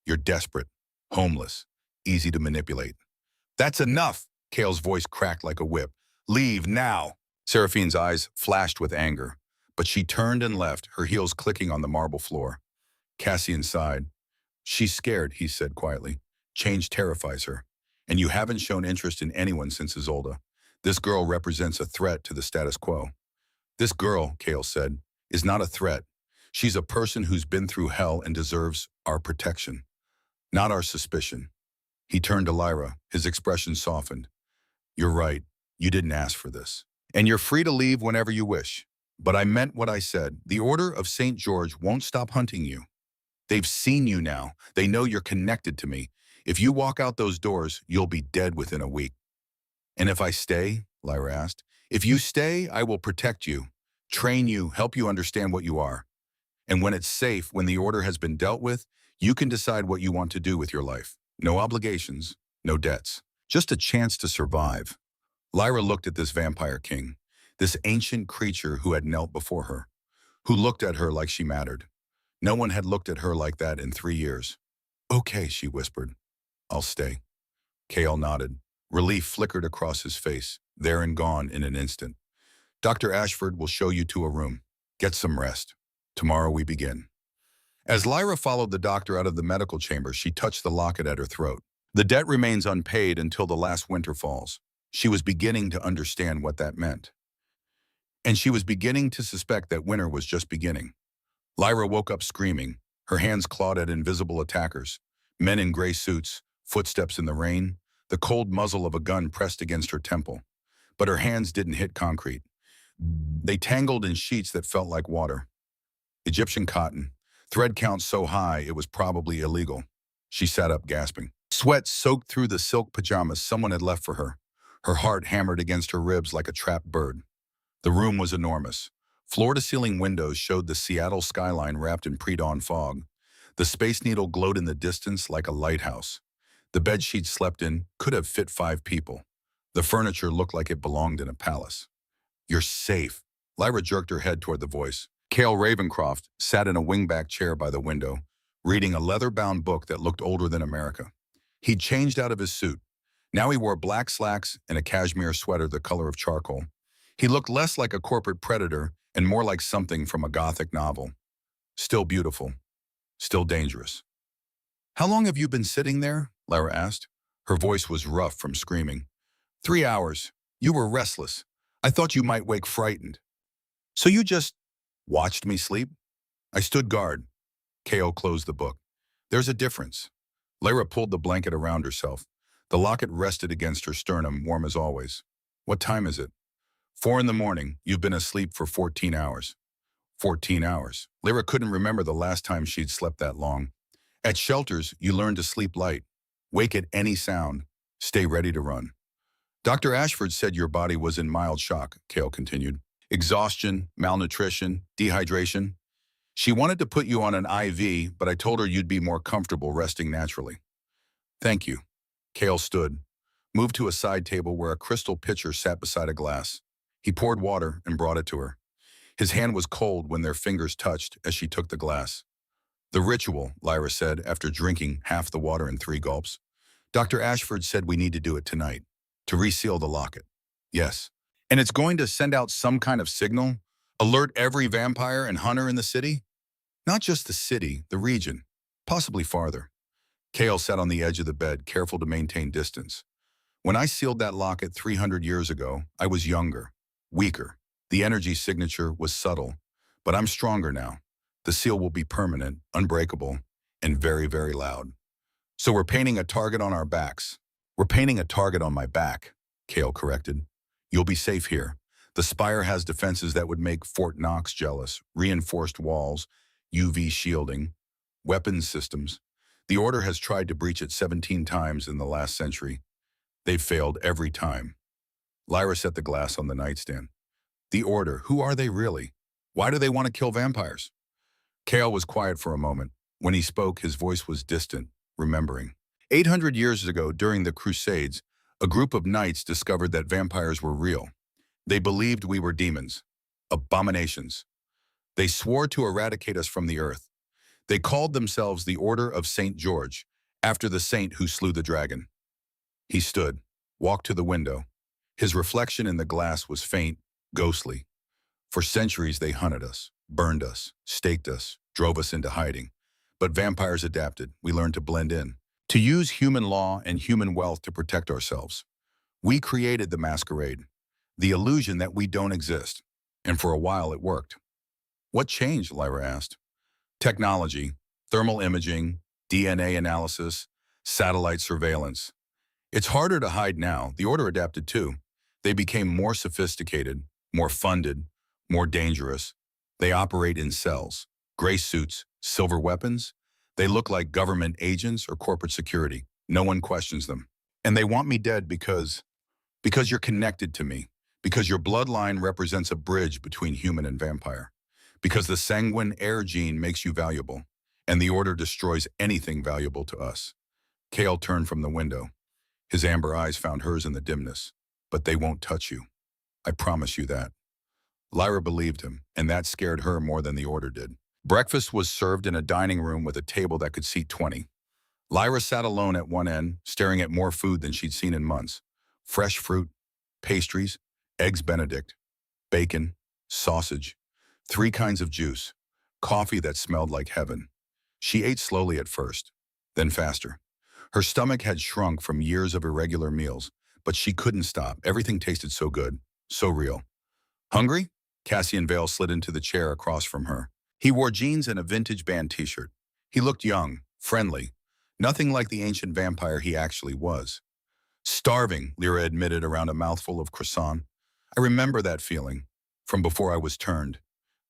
You're desperate, homeless, easy to manipulate. That's enough, Kale's voice cracked like a whip. Leave now. Seraphine's eyes flashed with anger, but she turned and left, her heels clicking on the marble floor. Cassian sighed. She's scared, he said quietly. Change terrifies her. And you haven't shown interest in anyone since Isolde. This girl represents a threat to the status quo. This girl, Kale said, is not a threat. She's a person who's been through hell and deserves our protection, not our suspicion. He turned to Lyra, his expression softened. You're right, you didn't ask for this. And you're free to leave whenever you wish. But I meant what I said. The Order of St. George won't stop hunting you. They've seen you now. They know you're connected to me. If you walk out those doors, you'll be dead within a week. And if I stay, Lyra asked, if you stay, I will protect you, train you, help you understand what you are. And when it's safe, when the order has been dealt with, you can decide what you want to do with your life. No obligations, no debts. Just a chance to survive. Lyra looked at this vampire king, this ancient creature who had knelt before her, who looked at her like she mattered. No one had looked at her like that in 3 years. Okay, she whispered. I'll stay. Kale nodded. Relief flickered across his face, there and gone in an instant. Dr. Ashford will show you to a room. Get some rest. Tomorrow we begin. As Lyra followed the doctor out of the medical chamber, she touched the locket at her throat. The debt remains unpaid until the last winter falls. She was beginning to understand what that meant. And she was beginning to suspect that winter was just beginning. Lyra woke up screaming, her hands clawed at invisible attackers. Men in gray suits, footsteps in the rain, the cold muzzle of a gun pressed against her temple. But her hands didn't hit concrete. They tangled in sheets that felt like water. Egyptian cotton, thread count so high it was probably illegal. She sat up gasping. Sweat soaked through the silk pajamas someone had left for her. Her heart hammered against her ribs like a trapped bird. The room was enormous. Floor-to-ceiling windows showed the Seattle skyline wrapped in pre-dawn fog. The Space Needle glowed in the distance like a lighthouse. The bed she'd slept in could have fit 5 people. The furniture looked like it belonged in a palace. You're safe. Lyra jerked her head toward the voice. Cale Ravencroft sat in a wingback chair by the window, reading a leather-bound book that looked older than America. He'd changed out of his suit. Now he wore black slacks and a cashmere sweater the color of charcoal. He looked less like a corporate predator and more like something from a Gothic novel. Still beautiful. Still dangerous. How long have you been sitting there? Lyra asked. Her voice was rough from screaming. 3 hours. You were restless. I thought you might wake frightened. So you just watched me sleep? I stood guard. Ko closed the book. There's a difference. Lyra pulled the blanket around herself. The locket rested against her sternum, warm as always. What time is it? 4 in the morning. You've been asleep for 14 hours. 14 hours. Lyra couldn't remember the last time she'd slept that long. At shelters, you learn to sleep light. Wake at any sound. Stay ready to run. Dr. Ashford said your body was in mild shock, Cale continued. Exhaustion, malnutrition, dehydration. She wanted to put you on an IV, but I told her you'd be more comfortable resting naturally. Thank you. Cale stood, moved to a side table where a crystal pitcher sat beside a glass. He poured water and brought it to her. His hand was cold when their fingers touched as she took the glass. The ritual, Lyra said after drinking half the water in 3 gulps. Dr. Ashford said we need to do it tonight, to reseal the locket. Yes. And it's going to send out some kind of signal? Alert every vampire and hunter in the city? Not just the city, the region, possibly farther. Cale sat on the edge of the bed, careful to maintain distance. When I sealed that locket 300 years ago, I was younger, weaker. The energy signature was subtle, but I'm stronger now. The seal will be permanent, unbreakable, and very, very loud. So we're painting a target on our backs. We're painting a target on my back, Cale corrected. You'll be safe here. The spire has defenses that would make Fort Knox jealous, reinforced walls, UV shielding, weapons systems. The Order has tried to breach it 17 times in the last century. They've failed every time. Lyra set the glass on the nightstand. The Order, who are they really? Why do they want to kill vampires? Cale was quiet for a moment. When he spoke, his voice was distant, remembering. 800 years ago, during the Crusades, a group of knights discovered that vampires were real. They believed we were demons, abominations. They swore to eradicate us from the earth. They called themselves the Order of St. George, after the saint who slew the dragon. He stood, walked to the window. His reflection in the glass was faint, ghostly. For centuries they hunted us, burned us, staked us, drove us into hiding. But vampires adapted. We learned to blend in, to use human law and human wealth to protect ourselves. We created the masquerade, the illusion that we don't exist. And for a while it worked. What changed? Lyra asked. Technology, thermal imaging, DNA analysis, satellite surveillance. It's harder to hide now. The Order adapted too. They became more sophisticated, more funded, more dangerous. They operate in cells, gray suits, silver weapons. They look like government agents or corporate security. No one questions them. And they want me dead because you're connected to me, Because your bloodline represents a bridge between human and vampire. Because the sanguine heir gene makes you valuable, and the order destroys anything valuable to us. Kale turned from the window. His amber eyes found hers in the dimness. But they won't touch you. I promise you that. Lyra believed him, and that scared her more than the order did. Breakfast was served in a dining room with a table that could seat 20. Lyra sat alone at one end, staring at more food than she'd seen in months. Fresh fruit, pastries, eggs Benedict, bacon, sausage, 3 kinds of juice, coffee that smelled like heaven. She ate slowly at first, then faster. Her stomach had shrunk from years of irregular meals, but she couldn't stop. Everything tasted so good, so real. Hungry? Cassian Vale slid into the chair across from her. He wore jeans and a vintage band t-shirt. He looked young, friendly, nothing like the ancient vampire he actually was. Starving, Lyra admitted around a mouthful of croissant. I remember that feeling, from before I was turned.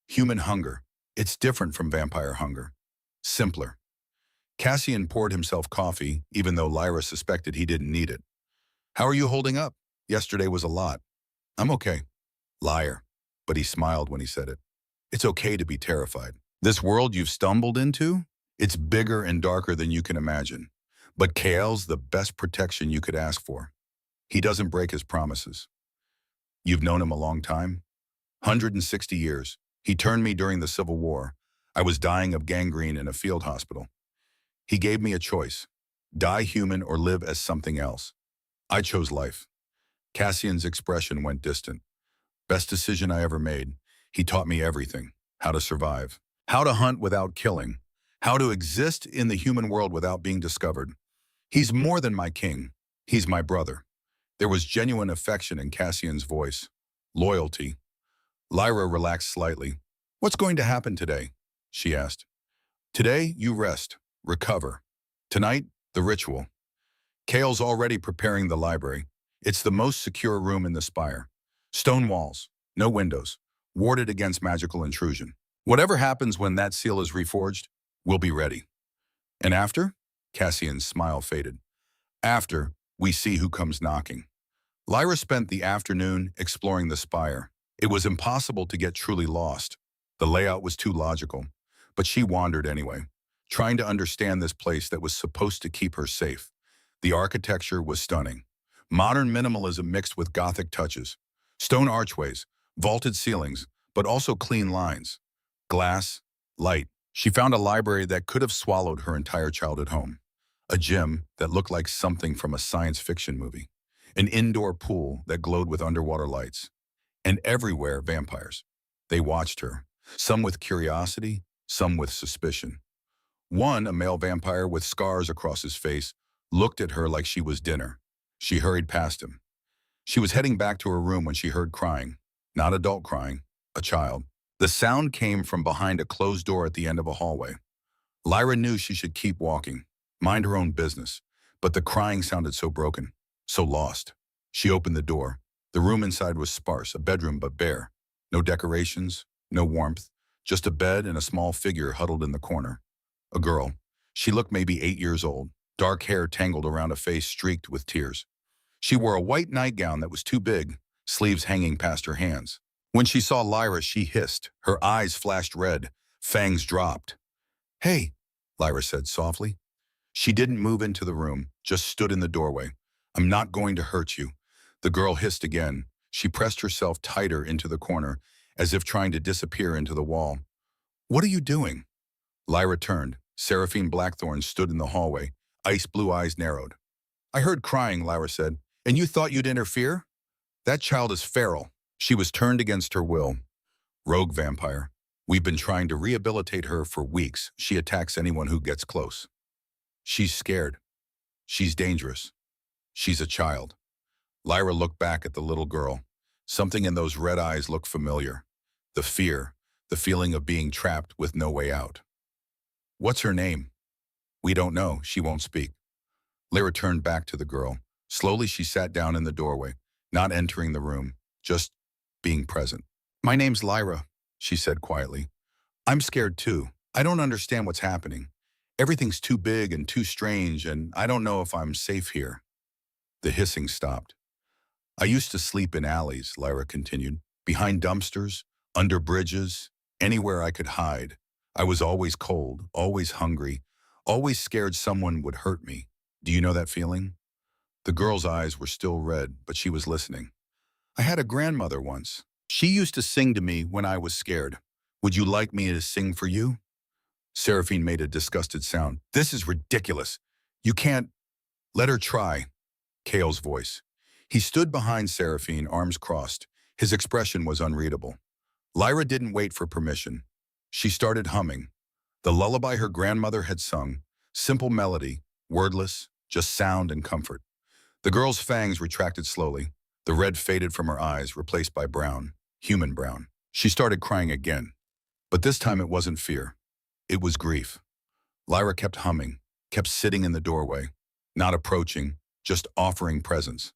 Human hunger. It's different from vampire hunger. Simpler. Cassian poured himself coffee, even though Lyra suspected he didn't need it. How are you holding up? Yesterday was a lot. I'm okay. Liar. But he smiled when he said it. It's okay to be terrified. This world you've stumbled into? It's bigger and darker than you can imagine. But Kael's the best protection you could ask for. He doesn't break his promises. You've known him a long time? 160 years. He turned me during the Civil War. I was dying of gangrene in a field hospital. He gave me a choice. Die human or live as something else. I chose life. Cassian's expression went distant. Best decision I ever made. He taught me everything. How to survive. How to hunt without killing. How to exist in the human world without being discovered. He's more than my king. He's my brother. There was genuine affection in Cassian's voice. Loyalty. Lyra relaxed slightly. What's going to happen today? She asked. Today, you rest. Recover. Tonight, the ritual. Kael's already preparing the library. It's the most secure room in the spire. Stone walls, no windows, warded against magical intrusion. Whatever happens when that seal is reforged, we'll be ready. And after? Cassian's smile faded. After, we see who comes knocking. Lyra spent the afternoon exploring the spire. It was impossible to get truly lost. The layout was too logical, but she wandered anyway, trying to understand this place that was supposed to keep her safe. The architecture was stunning. Modern minimalism mixed with Gothic touches. Stone archways, vaulted ceilings, but also clean lines. Glass, light. She found a library that could have swallowed her entire childhood home. A gym that looked like something from a science fiction movie. An indoor pool that glowed with underwater lights. And everywhere, vampires. They watched her, some with curiosity, some with suspicion. One, a male vampire with scars across his face, looked at her like she was dinner. She hurried past him. She was heading back to her room when she heard crying. Not adult crying, a child. The sound came from behind a closed door at the end of a hallway. Lyra knew she should keep walking, mind her own business, but the crying sounded so broken, so lost. She opened the door. The room inside was sparse, a bedroom but bare. No decorations, no warmth, just a bed and a small figure huddled in the corner. A girl. She looked maybe 8 years old, dark hair tangled around a face streaked with tears. She wore a white nightgown that was too big, sleeves hanging past her hands. When she saw Lyra, she hissed. Her eyes flashed red, fangs dropped. Hey, Lyra said softly. She didn't move into the room, just stood in the doorway. I'm not going to hurt you. The girl hissed again. She pressed herself tighter into the corner, as if trying to disappear into the wall. What are you doing? Lyra turned. Seraphine Blackthorn stood in the hallway, ice blue eyes narrowed. I heard crying, Lyra said. And you thought you'd interfere? That child is feral. She was turned against her will. Rogue vampire. We've been trying to rehabilitate her for weeks. She attacks anyone who gets close. She's scared. She's dangerous. She's a child. Lyra looked back at the little girl. Something in those red eyes looked familiar. The fear, the feeling of being trapped with no way out. What's her name? We don't know. She won't speak. Lyra turned back to the girl. Slowly she sat down in the doorway, not entering the room, just being present. My name's Lyra, she said quietly. I'm scared too. I don't understand what's happening. Everything's too big and too strange, and I don't know if I'm safe here. The hissing stopped. I used to sleep in alleys, Lyra continued, behind dumpsters, under bridges, anywhere I could hide. I was always cold, always hungry, always scared someone would hurt me. Do you know that feeling? The girl's eyes were still red, but she was listening. I had a grandmother once. She used to sing to me when I was scared. Would you like me to sing for you? Seraphine made a disgusted sound. This is ridiculous. You can't. Let her try. Kale's voice. He stood behind Seraphine, arms crossed. His expression was unreadable. Lyra didn't wait for permission. She started humming. The lullaby her grandmother had sung. Simple melody, wordless, just sound and comfort. The girl's fangs retracted slowly. The red faded from her eyes, replaced by brown, human brown. She started crying again. But this time it wasn't fear. It was grief. Lyra kept humming, kept sitting in the doorway, not approaching, just offering presence.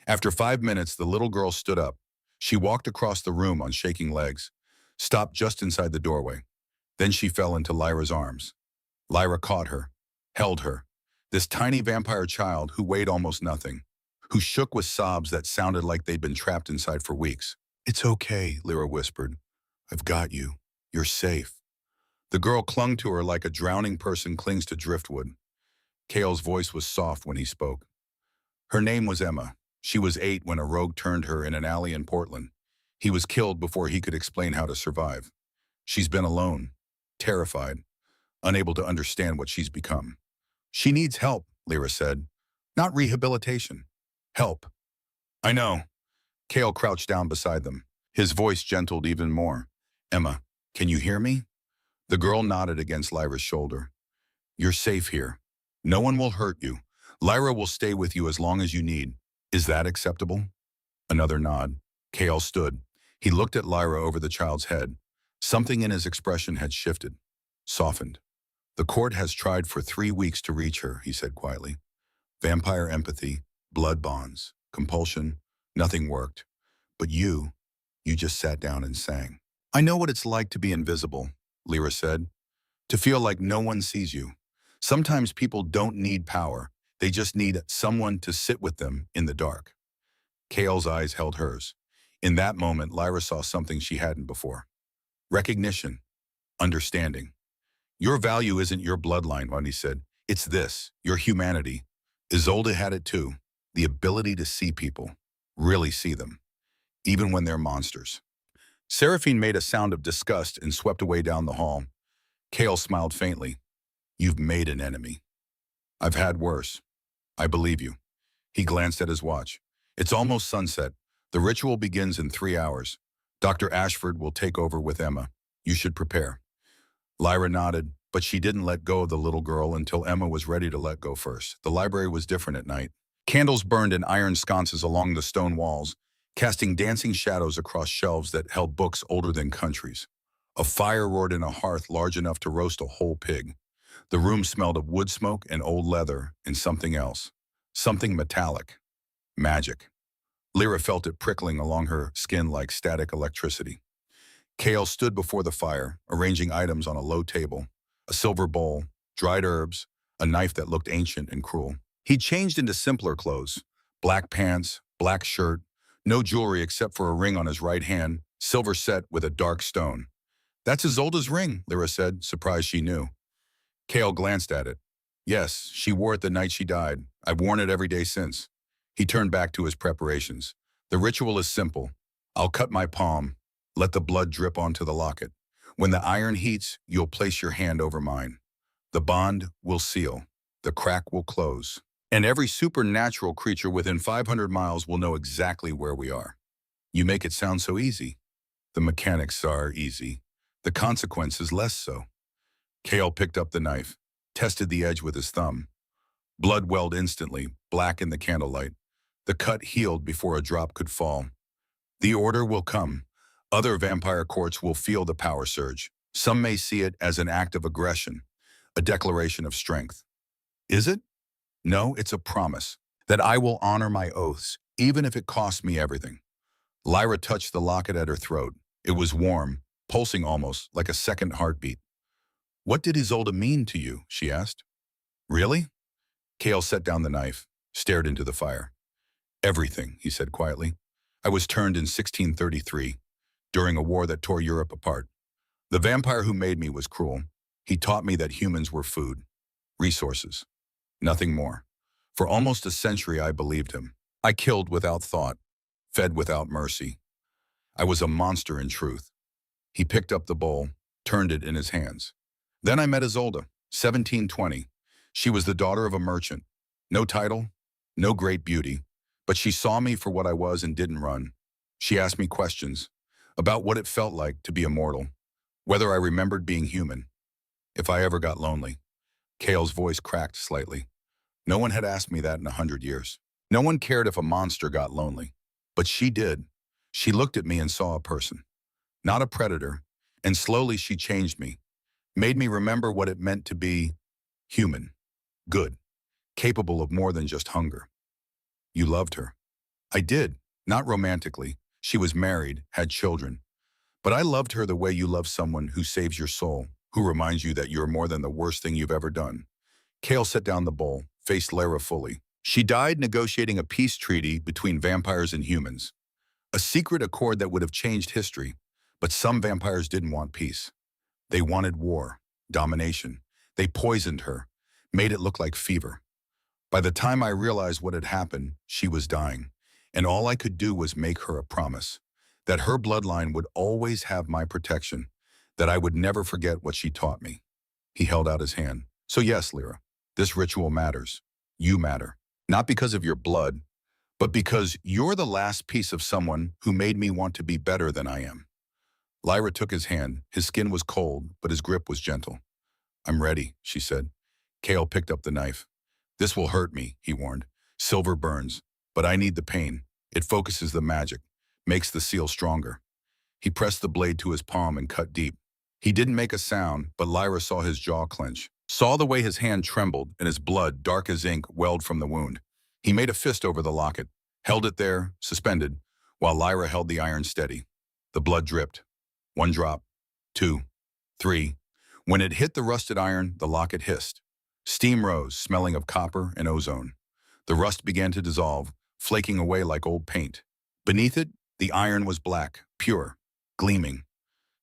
After 5 minutes, the little girl stood up. She walked across the room on shaking legs, stopped just inside the doorway. Then she fell into Lyra's arms. Lyra caught her, held her. This tiny vampire child who weighed almost nothing, who shook with sobs that sounded like they'd been trapped inside for weeks. It's okay, Lyra whispered. I've got you. You're safe. The girl clung to her like a drowning person clings to driftwood. Kale's voice was soft when he spoke. Her name was Emma. She was 8 when a rogue turned her in an alley in Portland. He was killed before he could explain how to survive. She's been alone, terrified, unable to understand what she's become. She needs help, Lyra said. Not rehabilitation. Help. I know. Kale crouched down beside them. His voice gentled even more. Emma, can you hear me? The girl nodded against Lyra's shoulder. You're safe here. No one will hurt you. Lyra will stay with you as long as you need. Is that acceptable? Another nod. Kale stood. He looked at Lyra over the child's head. Something in his expression had shifted, softened. The court has tried for 3 weeks to reach her, he said quietly. Vampire empathy, blood bonds, compulsion, nothing worked. But you just sat down and sang. I know what it's like to be invisible, Lyra said. To feel like no one sees you. Sometimes people don't need power. They just need someone to sit with them in the dark. Kale's eyes held hers. In that moment, Lyra saw something she hadn't before. Recognition. Understanding. Your value isn't your bloodline, Wendy said. It's this, your humanity. Isolde had it too. The ability to see people. Really see them. Even when they're monsters. Seraphine made a sound of disgust and swept away down the hall. Kale smiled faintly. You've made an enemy. I've had worse. I believe you. He glanced at his watch. It's almost sunset. The ritual begins in 3 hours. Dr. Ashford will take over with Emma. You should prepare. Lyra nodded, but she didn't let go of the little girl until Emma was ready to let go first. The library was different at night. Candles burned in iron sconces along the stone walls, casting dancing shadows across shelves that held books older than countries. A fire roared in a hearth large enough to roast a whole pig. The room smelled of wood smoke and old leather and something else. Something metallic. Magic. Lyra felt it prickling along her skin like static electricity. Kale stood before the fire, arranging items on a low table. A silver bowl, dried herbs, a knife that looked ancient and cruel. He changed into simpler clothes. Black pants, black shirt, no jewelry except for a ring on his right hand, silver set with a dark stone. That's Isolde's ring, Lyra said, surprised she knew. Kale glanced at it. Yes, she wore it the night she died. I've worn it every day since. He turned back to his preparations. The ritual is simple. I'll cut my palm, let the blood drip onto the locket. When the iron heats, you'll place your hand over mine. The bond will seal. The crack will close. And every supernatural creature within 500 miles will know exactly where we are. You make it sound so easy. The mechanics are easy. The consequences less so. Kale picked up the knife, tested the edge with his thumb. Blood welled instantly, black in the candlelight. The cut healed before a drop could fall. The order will come. Other vampire courts will feel the power surge. Some may see it as an act of aggression, a declaration of strength. Is it? No, it's a promise that I will honor my oaths, even if it costs me everything. Lyra touched the locket at her throat. It was warm, pulsing almost, like a second heartbeat. What did Isolde mean to you? She asked. Really? Kale set down the knife, stared into the fire. Everything, he said quietly. I was turned in 1633, during a war that tore Europe apart. The vampire who made me was cruel. He taught me that humans were food, resources, nothing more. For almost a century, I believed him. I killed without thought, fed without mercy. I was a monster in truth. He picked up the bowl, turned it in his hands. Then I met Isolde, 1720. She was the daughter of a merchant. No title, no great beauty, but she saw me for what I was and didn't run. She asked me questions about what it felt like to be immortal, whether I remembered being human, if I ever got lonely. Kale's voice cracked slightly. No one had asked me that in 100 years. No one cared if a monster got lonely. But she did. She looked at me and saw a person, not a predator, and slowly she changed me, made me remember what it meant to be human, good, capable of more than just hunger. You loved her. I did, not romantically. She was married, had children. But I loved her the way you love someone who saves your soul, who reminds you that you're more than the worst thing you've ever done. Kale set down the bowl, faced Lara fully. She died negotiating a peace treaty between vampires and humans. A secret accord that would have changed history, but some vampires didn't want peace. They wanted war, domination. They poisoned her, made it look like fever. By the time I realized what had happened, she was dying, and all I could do was make her a promise, that her bloodline would always have my protection, that I would never forget what she taught me. He held out his hand. So yes, Lyra, this ritual matters. You matter. Not because of your blood, but because you're the last piece of someone who made me want to be better than I am. Lyra took his hand. His skin was cold, but his grip was gentle. I'm ready, she said. Kale picked up the knife. This will hurt me, he warned. Silver burns, but I need the pain. It focuses the magic, makes the seal stronger. He pressed the blade to his palm and cut deep. He didn't make a sound, but Lyra saw his jaw clench, saw the way his hand trembled and his blood, dark as ink, welled from the wound. He made a fist over the locket, held it there, suspended, while Lyra held the iron steady. The blood dripped. 1 drop, 2, 3. When it hit the rusted iron, the locket hissed. Steam rose, smelling of copper and ozone. The rust began to dissolve, flaking away like old paint. Beneath it, the iron was black, pure, gleaming.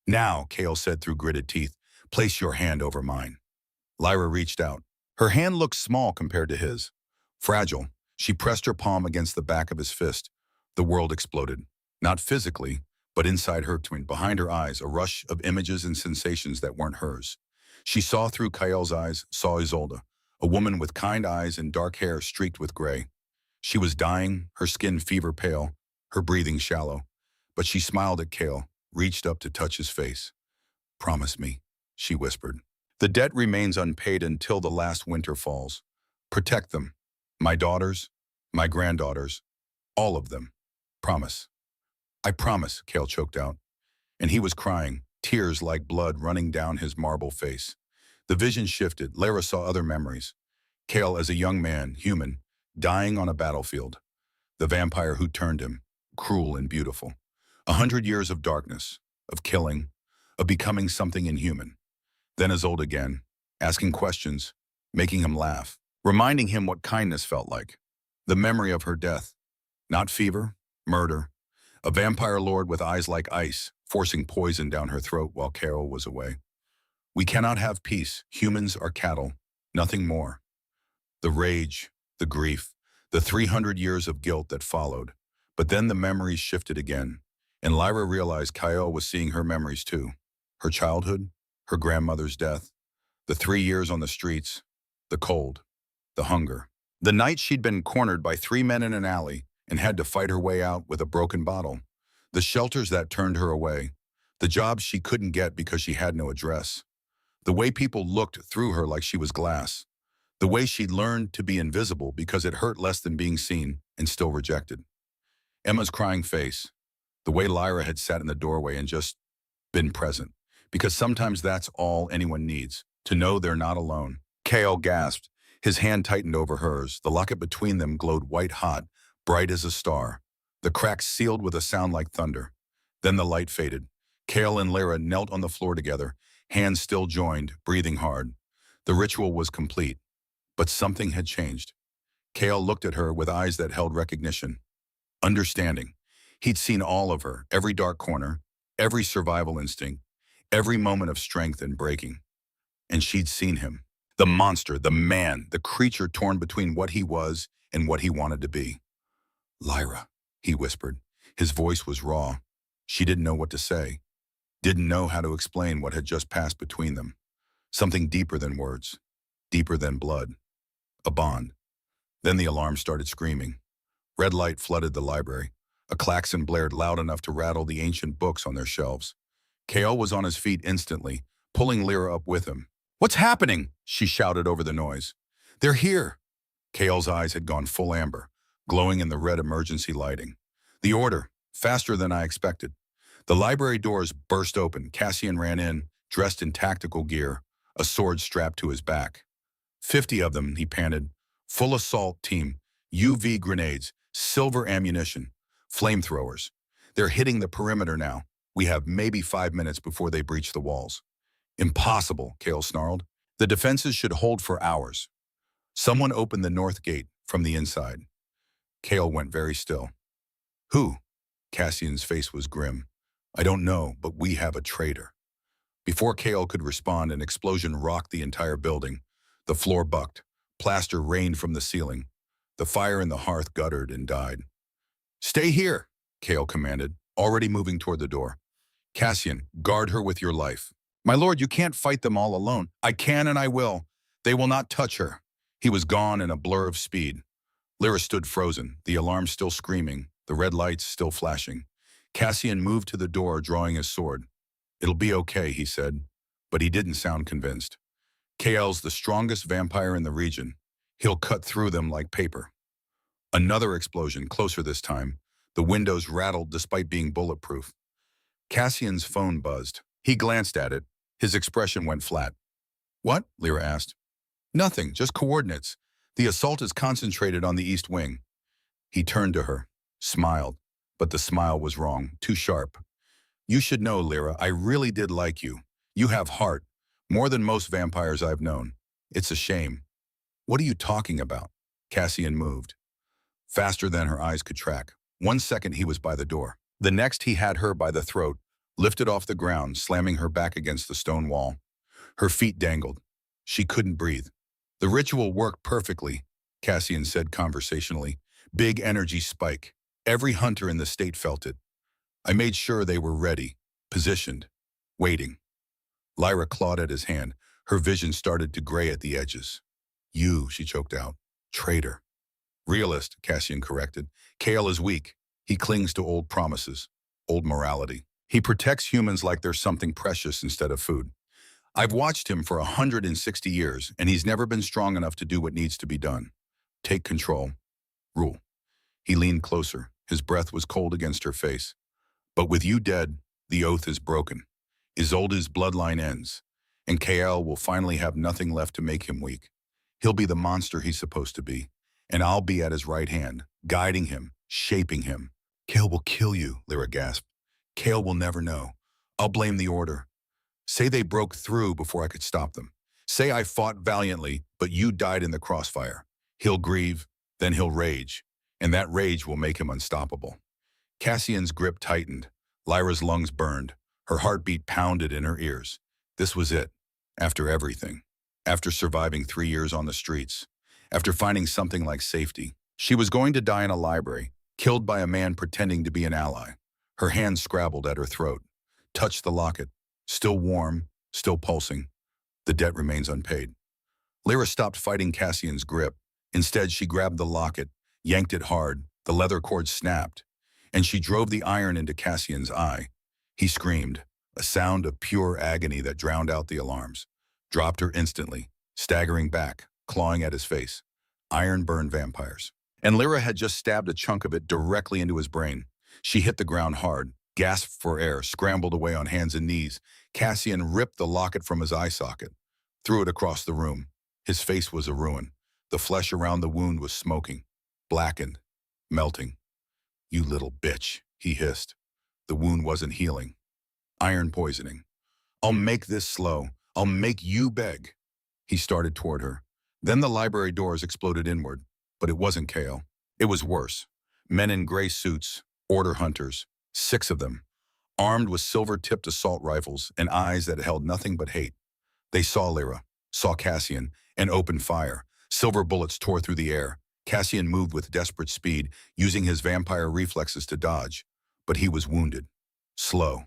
Now, Kale said through gritted teeth, place your hand over mine. Lyra reached out. Her hand looked small compared to his. Fragile, she pressed her palm against the back of his fist. The world exploded. Not physically, but inside her, behind her eyes, a rush of images and sensations that weren't hers. She saw through Kale's eyes, saw Isolde, a woman with kind eyes and dark hair streaked with gray. She was dying, her skin fever pale, her breathing shallow. But she smiled at Kale, reached up to touch his face. Promise me, she whispered. The debt remains unpaid until the last winter falls. Protect them. My daughters, my granddaughters, all of them. Promise. I promise, Kale choked out. And he was crying, tears like blood running down his marble face. The vision shifted. Lara saw other memories. Kale as a young man, human, dying on a battlefield. The vampire who turned him, cruel and beautiful. 100 years of darkness, of killing, of becoming something inhuman. Then Isolde again, asking questions, making him laugh, reminding him what kindness felt like. The memory of her death. Not fever, murder. A vampire lord with eyes like ice, forcing poison down her throat while Carol was away. We cannot have peace. Humans are cattle, nothing more. The rage, the grief, the 300 years of guilt that followed. But then the memories shifted again, and Lyra realized Kyle was seeing her memories too. Her childhood, her grandmother's death, the 3 years on the streets, the cold, the hunger. The night she'd been cornered by 3 men in an alley and had to fight her way out with a broken bottle. The shelters that turned her away. The jobs she couldn't get because she had no address. The way people looked through her like she was glass. The way she'd learned to be invisible because it hurt less than being seen and still rejected. Emma's crying face. The way Lyra had sat in the doorway and just been present. Because sometimes that's all anyone needs, to know they're not alone. Kale gasped. His hand tightened over hers. The locket between them glowed white hot, bright as a star. The cracks sealed with a sound like thunder. Then the light faded. Kale and Lyra knelt on the floor together, hands still joined, breathing hard. The ritual was complete, but something had changed. Kale looked at her with eyes that held recognition. understanding. He'd seen all of her, every dark corner, every survival instinct, every moment of strength and breaking. And she'd seen him. The monster, the man, the creature torn between what he was and what he wanted to be. Lyra, he whispered. His voice was raw. She didn't know what to say, didn't know how to explain what had just passed between them. Something deeper than words, deeper than blood, a bond. Then the alarm started screaming. Red light flooded the library. A klaxon blared loud enough to rattle the ancient books on their shelves. Kale was on his feet instantly, pulling Lyra up with him. "What's happening?" she shouted over the noise. "They're here." Kale's eyes had gone full amber, glowing in the red emergency lighting. The order, faster than I expected. The library doors burst open. Cassian ran in, dressed in tactical gear, a sword strapped to his back. 50 of them, he panted. Full assault team, UV grenades, silver ammunition, flamethrowers. They're hitting the perimeter now. We have maybe 5 minutes before they breach the walls. Impossible, Kale snarled. The defenses should hold for hours. Someone opened the north gate from the inside. Kale went very still. Who? Cassian's face was grim. I don't know, but we have a traitor. Before Kale could respond, an explosion rocked the entire building. The floor bucked. Plaster rained from the ceiling. The fire in the hearth guttered and died. Stay here, Kale commanded, already moving toward the door. Cassian, guard her with your life. My lord, you can't fight them all alone. I can and I will. They will not touch her. He was gone in a blur of speed. Lyra stood frozen, the alarm still screaming, the red lights still flashing. Cassian moved to the door, drawing his sword. It'll be okay, he said, but he didn't sound convinced. Kael's the strongest vampire in the region. He'll cut through them like paper. Another explosion, closer this time. The windows rattled despite being bulletproof. Cassian's phone buzzed. He glanced at it. His expression went flat. What? Lyra asked. Nothing, just coordinates. The assault is concentrated on the east wing. He turned to her, smiled, but the smile was wrong, too sharp. You should know, Lyra, I really did like you. You have heart, more than most vampires I've known. It's a shame. What are you talking about? Cassian moved. Faster than her eyes could track. 1 second he was by the door. The next he had her by the throat, lifted off the ground, slamming her back against the stone wall. Her feet dangled. She couldn't breathe. The ritual worked perfectly, Cassian said conversationally. Big energy spike. Every hunter in the state felt it. I made sure they were ready, positioned, waiting. Lyra clawed at his hand. Her vision started to gray at the edges. You, she choked out. Traitor. Realist, Cassian corrected. Kale is weak. He clings to old promises, old morality. He protects humans like they're something precious instead of food. I've watched him for 160 years, and he's never been strong enough to do what needs to be done. Take control. Rule. He leaned closer. His breath was cold against her face. But with you dead, the oath is broken. Isolde's bloodline ends, and Kael will finally have nothing left to make him weak. He'll be the monster he's supposed to be, and I'll be at his right hand, guiding him, shaping him. Kael will kill you, Lyra gasped. Kael will never know. I'll blame the Order. Say they broke through before I could stop them. Say I fought valiantly, but you died in the crossfire. He'll grieve, then he'll rage, and that rage will make him unstoppable. Cassian's grip tightened. Lyra's lungs burned. Her heartbeat pounded in her ears. This was it. After everything. After surviving 3 years on the streets. After finding something like safety. She was going to die in a library, killed by a man pretending to be an ally. Her hand scrabbled at her throat. Touched the locket. Still warm, still pulsing. The debt remains unpaid. Lyra stopped fighting Cassian's grip. Instead, she grabbed the locket, yanked it hard. The leather cord snapped, and she drove the iron into Cassian's eye. He screamed, a sound of pure agony that drowned out the alarms. Dropped her instantly, staggering back, clawing at his face. Iron-burned vampires. And Lyra had just stabbed a chunk of it directly into his brain. She hit the ground hard, gasped for air, scrambled away on hands and knees. Cassian ripped the locket from his eye socket, threw it across the room. His face was a ruin. The flesh around the wound was smoking, blackened, melting. You little bitch, he hissed. The wound wasn't healing. Iron poisoning. I'll make this slow. I'll make you beg. He started toward her. Then the library doors exploded inward. But it wasn't Kael. It was worse. Men in gray suits, order hunters, 6 of them, armed with silver-tipped assault rifles and eyes that held nothing but hate. They saw Lyra, saw Cassian, and opened fire. Silver bullets tore through the air. Cassian moved with desperate speed, using his vampire reflexes to dodge. But he was wounded. Slow.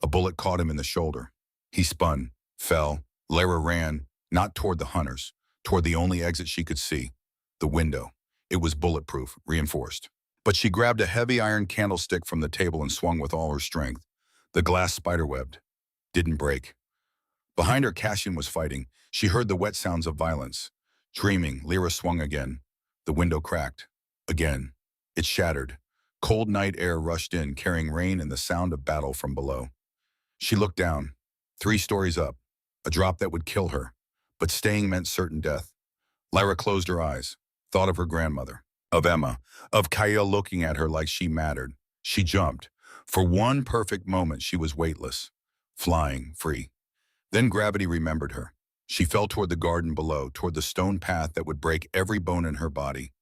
A bullet caught him in the shoulder. He spun, fell. Lyra ran, not toward the hunters, toward the only exit she could see. The window. It was bulletproof, reinforced. But she grabbed a heavy iron candlestick from the table and swung with all her strength. The glass spiderwebbed. Didn't break. Behind her, Cassian was fighting. She heard the wet sounds of violence. Dreaming, Lyra swung again. The window cracked. Again. It shattered. Cold night air rushed in, carrying rain and the sound of battle from below. She looked down. 3 stories up. A drop that would kill her. But staying meant certain death. Lyra closed her eyes. Thought of her grandmother. Of Emma. Of Kyle looking at her like she mattered. She jumped. For one perfect moment, she was weightless. Flying, free. Then gravity remembered her. She fell toward the garden below, toward the stone path that would break every bone in her body.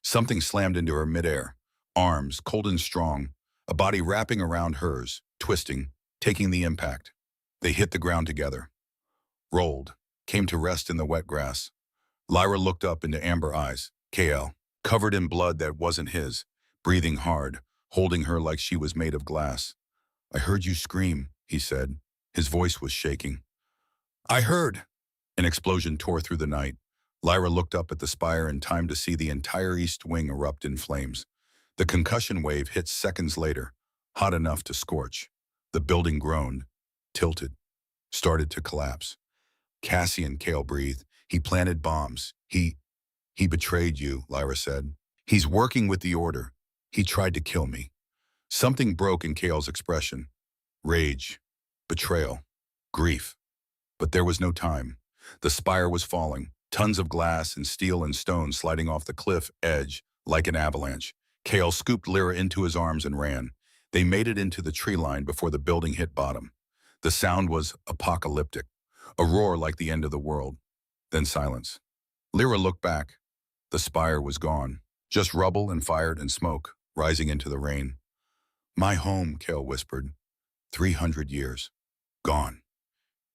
Something slammed into her midair. Arms, cold and strong. A body wrapping around hers, twisting, taking the impact. They hit the ground together. Rolled. Came to rest in the wet grass. Lyra looked up into amber eyes. KL. Covered in blood that wasn't his. Breathing hard. Holding her like she was made of glass. "I heard you scream," he said. His voice was shaking. "I heard." An explosion tore through the night. Lyra looked up at the spire in time to see the entire east wing erupt in flames. The concussion wave hit seconds later, hot enough to scorch. The building groaned, tilted, started to collapse. Cassian, Kale breathed. "He planted bombs. He betrayed you," Lyra said. "He's working with the Order. He tried to kill me." Something broke in Kale's expression. Rage, betrayal, grief. But there was no time. The spire was falling, tons of glass and steel and stone sliding off the cliff edge like an avalanche. Kale scooped Lyra into his arms and ran. They made it into the tree line before the building hit bottom. The sound was apocalyptic, a roar like the end of the world. Then silence. Lyra looked back. The spire was gone. Just rubble and fire and smoke, rising into the rain. "My home," Kale whispered. 300 years. Gone.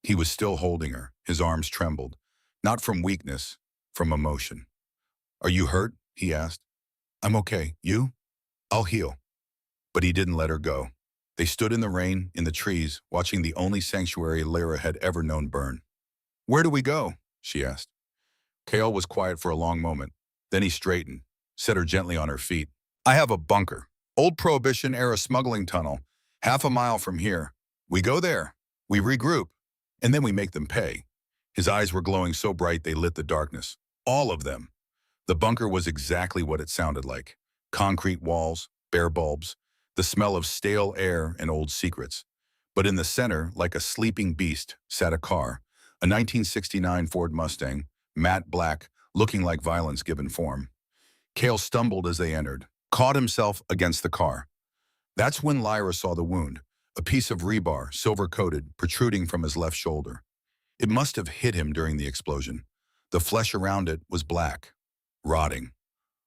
He was still holding her. His arms trembled. Not from weakness, from emotion. "Are you hurt?" he asked. "I'm okay. You?" "I'll heal." But he didn't let her go. They stood in the rain, in the trees, watching the only sanctuary Lyra had ever known burn. "Where do we go?" she asked. Kale was quiet for a long moment. Then he straightened, set her gently on her feet. "I have a bunker. Old Prohibition-era smuggling tunnel. Half a mile from here. We go there. We regroup. And then we make them pay." His eyes were glowing so bright they lit the darkness. All of them. The bunker was exactly what it sounded like. Concrete walls, bare bulbs, the smell of stale air and old secrets. But in the center, like a sleeping beast, sat a car. A 1969 Ford Mustang, matte black, looking like violence given form. Kale stumbled as they entered, caught himself against the car. That's when Lyra saw the wound. A piece of rebar, silver-coated, protruding from his left shoulder. It must have hit him during the explosion. The flesh around it was black, rotting.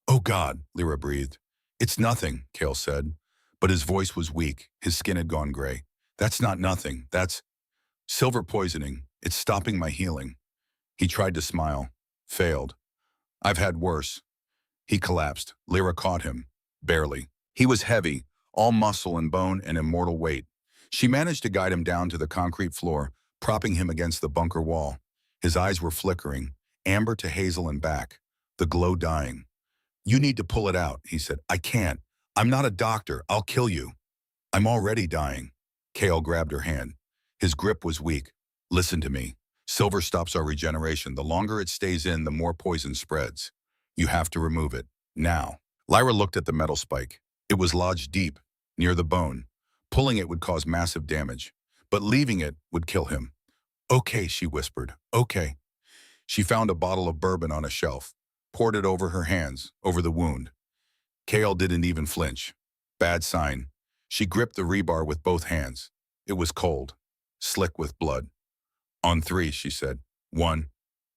"Oh God," Lyra breathed. "It's nothing," Kale said. But his voice was weak. His skin had gone gray. "That's not nothing. That's silver poisoning. It's stopping my healing." He tried to smile. Failed. "I've had worse." He collapsed. Lyra caught him. Barely. He was heavy, all muscle and bone and immortal weight. She managed to guide him down to the concrete floor, propping him against the bunker wall. His eyes were flickering, amber to hazel and back, the glow dying. "You need to pull it out," he said. "I can't. I'm not a doctor. I'll kill you." "I'm already dying." Kale grabbed her hand. His grip was weak. "Listen to me. Silver stops our regeneration. The longer it stays in, the more poison spreads. You have to remove it. Now." Lyra looked at the metal spike. It was lodged deep, near the bone. Pulling it would cause massive damage, but leaving it would kill him. "Okay," she whispered. "Okay." She found a bottle of bourbon on a shelf, poured it over her hands, over the wound. Kale didn't even flinch. Bad sign. She gripped the rebar with both hands. It was cold, slick with blood. "On 3, she said. 1,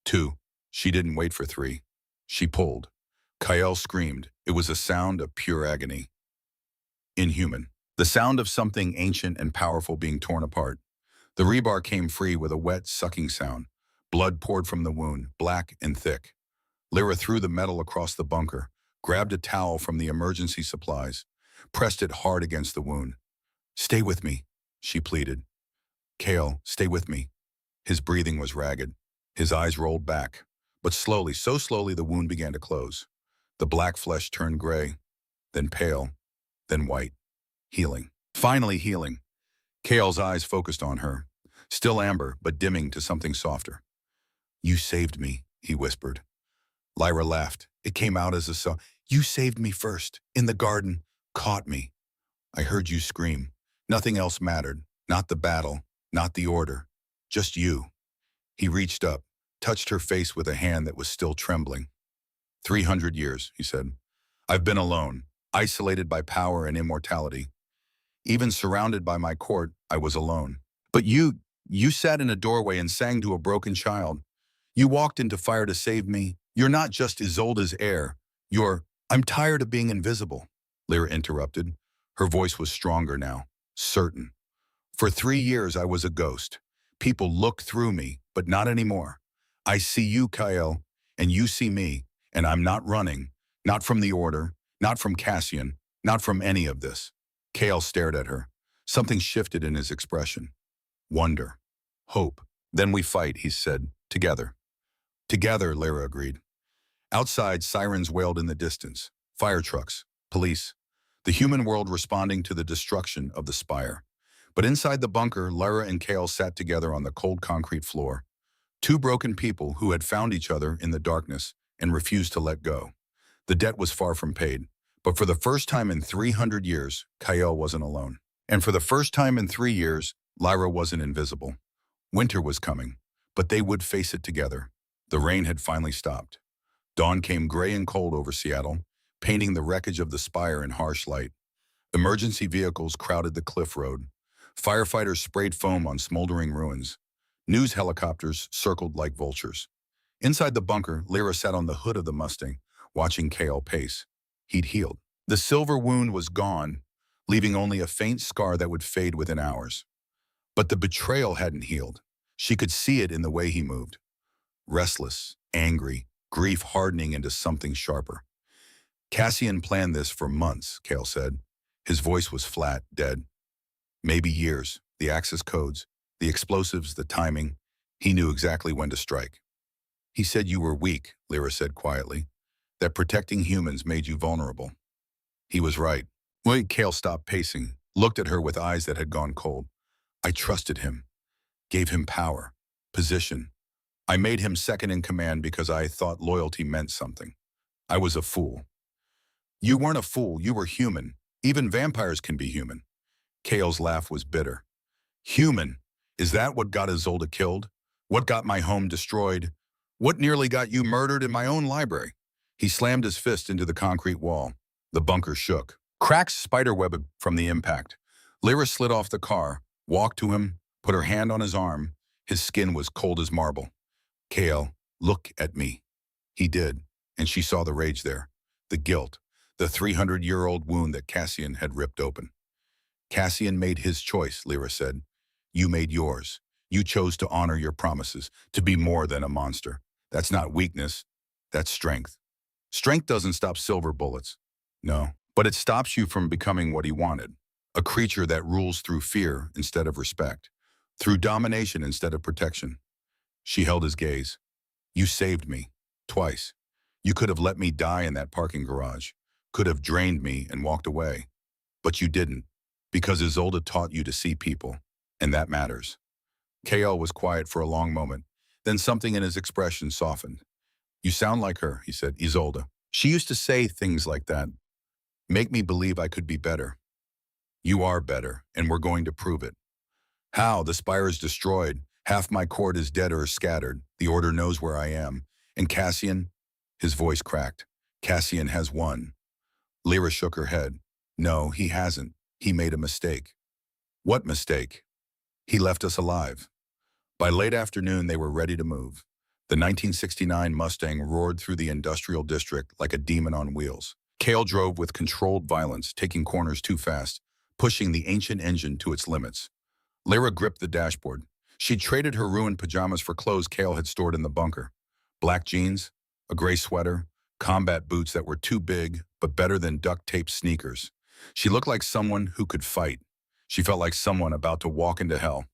2. She didn't wait for 3. She pulled. Kael screamed. It was a sound of pure agony. Inhuman. The sound of something ancient and powerful being torn apart. The rebar came free with a wet, sucking sound. Blood poured from the wound, black and thick. Lyra threw the metal across the bunker, grabbed a towel from the emergency supplies, pressed it hard against the wound. "Stay with me," she pleaded. "Kael, stay with me." His breathing was ragged. His eyes rolled back. But slowly, so slowly, the wound began to close. The black flesh turned gray, then pale, then white. Healing. Finally healing. Kael's eyes focused on her. Still amber, but dimming to something softer. "You saved me," he whispered. Lyra laughed. It came out as a song. "You saved me first, in the garden, caught me. I heard you scream. Nothing else mattered. Not the battle, not the order. Just you." He reached up, touched her face with a hand that was still trembling. 300 years, he said. "I've been alone, isolated by power and immortality. Even surrounded by my court, I was alone. But you sat in a doorway and sang to a broken child. You walked into fire to save me. You're not just Isolde's heir. I'm tired of being invisible," Lyra interrupted. Her voice was stronger now, certain. "For 3 years I was a ghost. People looked through me, but not anymore. I see you, Kael, and you see me, and I'm not running. Not from the Order, not from Cassian, not from any of this." Kael stared at her. Something shifted in his expression. Wonder. Hope. "Then we fight," he said, "together." "Together," Lyra agreed. Outside, sirens wailed in the distance. Fire trucks, police, the human world responding to the destruction of the spire. But inside the bunker, Lyra and Kael sat together on the cold concrete floor. Two broken people who had found each other in the darkness and refused to let go. The debt was far from paid. But for the first time in 300 years, Kael wasn't alone. And for the first time in 3 years, Lyra wasn't invisible. Winter was coming, but they would face it together. The rain had finally stopped. Dawn came gray and cold over Seattle, painting the wreckage of the spire in harsh light. Emergency vehicles crowded the cliff road. Firefighters sprayed foam on smoldering ruins. News helicopters circled like vultures. Inside the bunker, Lyra sat on the hood of the Mustang, watching Kael pace. He'd healed. The silver wound was gone, leaving only a faint scar that would fade within hours. But the betrayal hadn't healed. She could see it in the way he moved. Restless, angry, grief hardening into something sharper. "Cassian planned this for months," Kael said. His voice was flat, dead. "Maybe years, the access codes, the explosives, the timing. He knew exactly when to strike." "He said you were weak," Lyra said quietly, "that protecting humans made you vulnerable." He was right. Kael stopped pacing, looked at her with eyes that had gone cold. "I trusted him, gave him power, position. I made him second in command because I thought loyalty meant something. I was a fool." "You weren't a fool, you were human. Even vampires can be human." Kael's laugh was bitter. "Human? Is that what got Isolde killed? What got my home destroyed? What nearly got you murdered in my own library?" He slammed his fist into the concrete wall. The bunker shook. Cracks spiderwebbed from the impact. Lyra slid off the car, walked to him, put her hand on his arm. His skin was cold as marble. "Kael, look at me." He did, and she saw the rage there, the guilt, the 300-year-old wound that Cassian had ripped open. "Cassian made his choice," Lyra said. "You made yours. You chose to honor your promises, to be more than a monster. That's not weakness, that's strength. Strength doesn't stop silver bullets. No, but it stops you from becoming what he wanted. A creature that rules through fear instead of respect, through domination instead of protection." She held his gaze. "You saved me, twice. You could have let me die in that parking garage, could have drained me and walked away. But you didn't, because Isolde taught you to see people, and that matters." Kael was quiet for a long moment, then something in his expression softened. "You sound like her," he said, "Isolde. She used to say things like that. Make me believe I could be better. You are better, and we're going to prove it." "How? The spire is destroyed. Half my court is dead or scattered. The Order knows where I am. And Cassian?" His voice cracked. "Cassian has won." Lyra shook her head. "No, he hasn't. He made a mistake." "What mistake?" "He left us alive." By late afternoon, they were ready to move. The 1969 Mustang roared through the industrial district like a demon on wheels. Cale drove with controlled violence, taking corners too fast, pushing the ancient engine to its limits. Lyra gripped the dashboard. She'd traded her ruined pajamas for clothes Cale had stored in the bunker. Black jeans, a gray sweater, combat boots that were too big, but better than duct-tape sneakers. She looked like someone who could fight. She felt like someone about to walk into hell.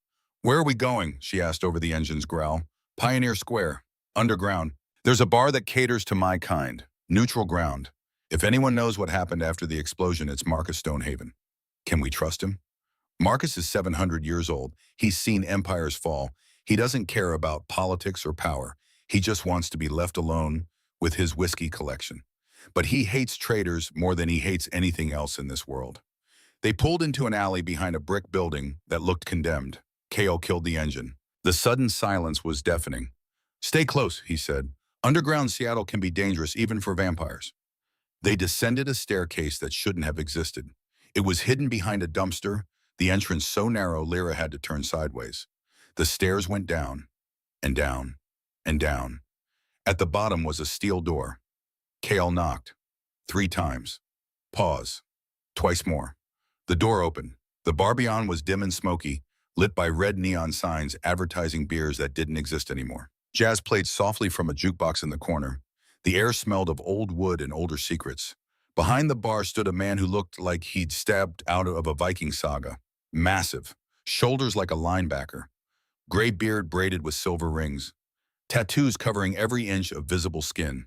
"Where are we going?" she asked over the engine's growl. "Pioneer Square. Underground. There's a bar that caters to my kind. Neutral ground. If anyone knows what happened after the explosion, it's Marcus Stonehaven. Can we trust him?" Marcus is 700 years old. He's seen empires fall. He doesn't care about politics or power. He just wants to be left alone with his whiskey collection. But he hates traitors more than he hates anything else in this world. They pulled into an alley behind a brick building that looked condemned. Cale killed the engine. The sudden silence was deafening. "Stay close," he said. "Underground Seattle can be dangerous even for vampires." They descended a staircase that shouldn't have existed. It was hidden behind a dumpster, the entrance so narrow Lyra had to turn sideways. The stairs went down, and down, and down. At the bottom was a steel door. Cale knocked. 3 times. Pause. Twice more. The door opened. The bar beyond was dim and smoky, lit by red neon signs advertising beers that didn't exist anymore. Jazz played softly from a jukebox in the corner. The air smelled of old wood and older secrets. Behind the bar stood a man who looked like he'd stepped out of a Viking saga. Massive, shoulders like a linebacker, gray beard braided with silver rings, tattoos covering every inch of visible skin.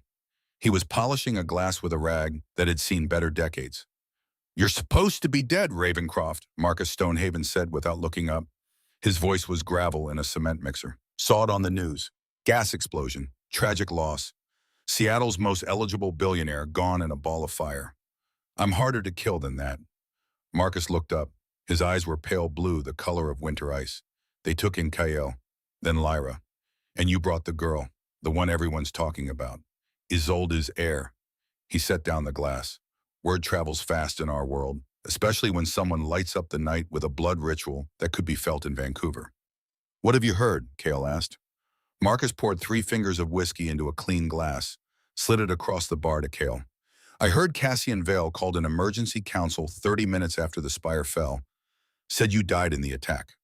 He was polishing a glass with a rag that had seen better decades. "You're supposed to be dead, Ravencroft," Marcus Stonehaven said without looking up. His voice was gravel in a cement mixer. "Saw it on the news. Gas explosion. Tragic loss. Seattle's most eligible billionaire gone in a ball of fire. I'm harder to kill than that." Marcus looked up. His eyes were pale blue, the color of winter ice. They took in Cale, then Lyra. "And you brought the girl, the one everyone's talking about. Isolde's heir." He set down the glass. "Word travels fast in our world, especially when someone lights up the night with a blood ritual that could be felt in Vancouver." "What have you heard?" Cale asked. Marcus poured 3 fingers of whiskey into a clean glass, slid it across the bar to Cale. "I heard Cassian Vale called an emergency council 30 minutes after the spire fell. Said you died in the attack.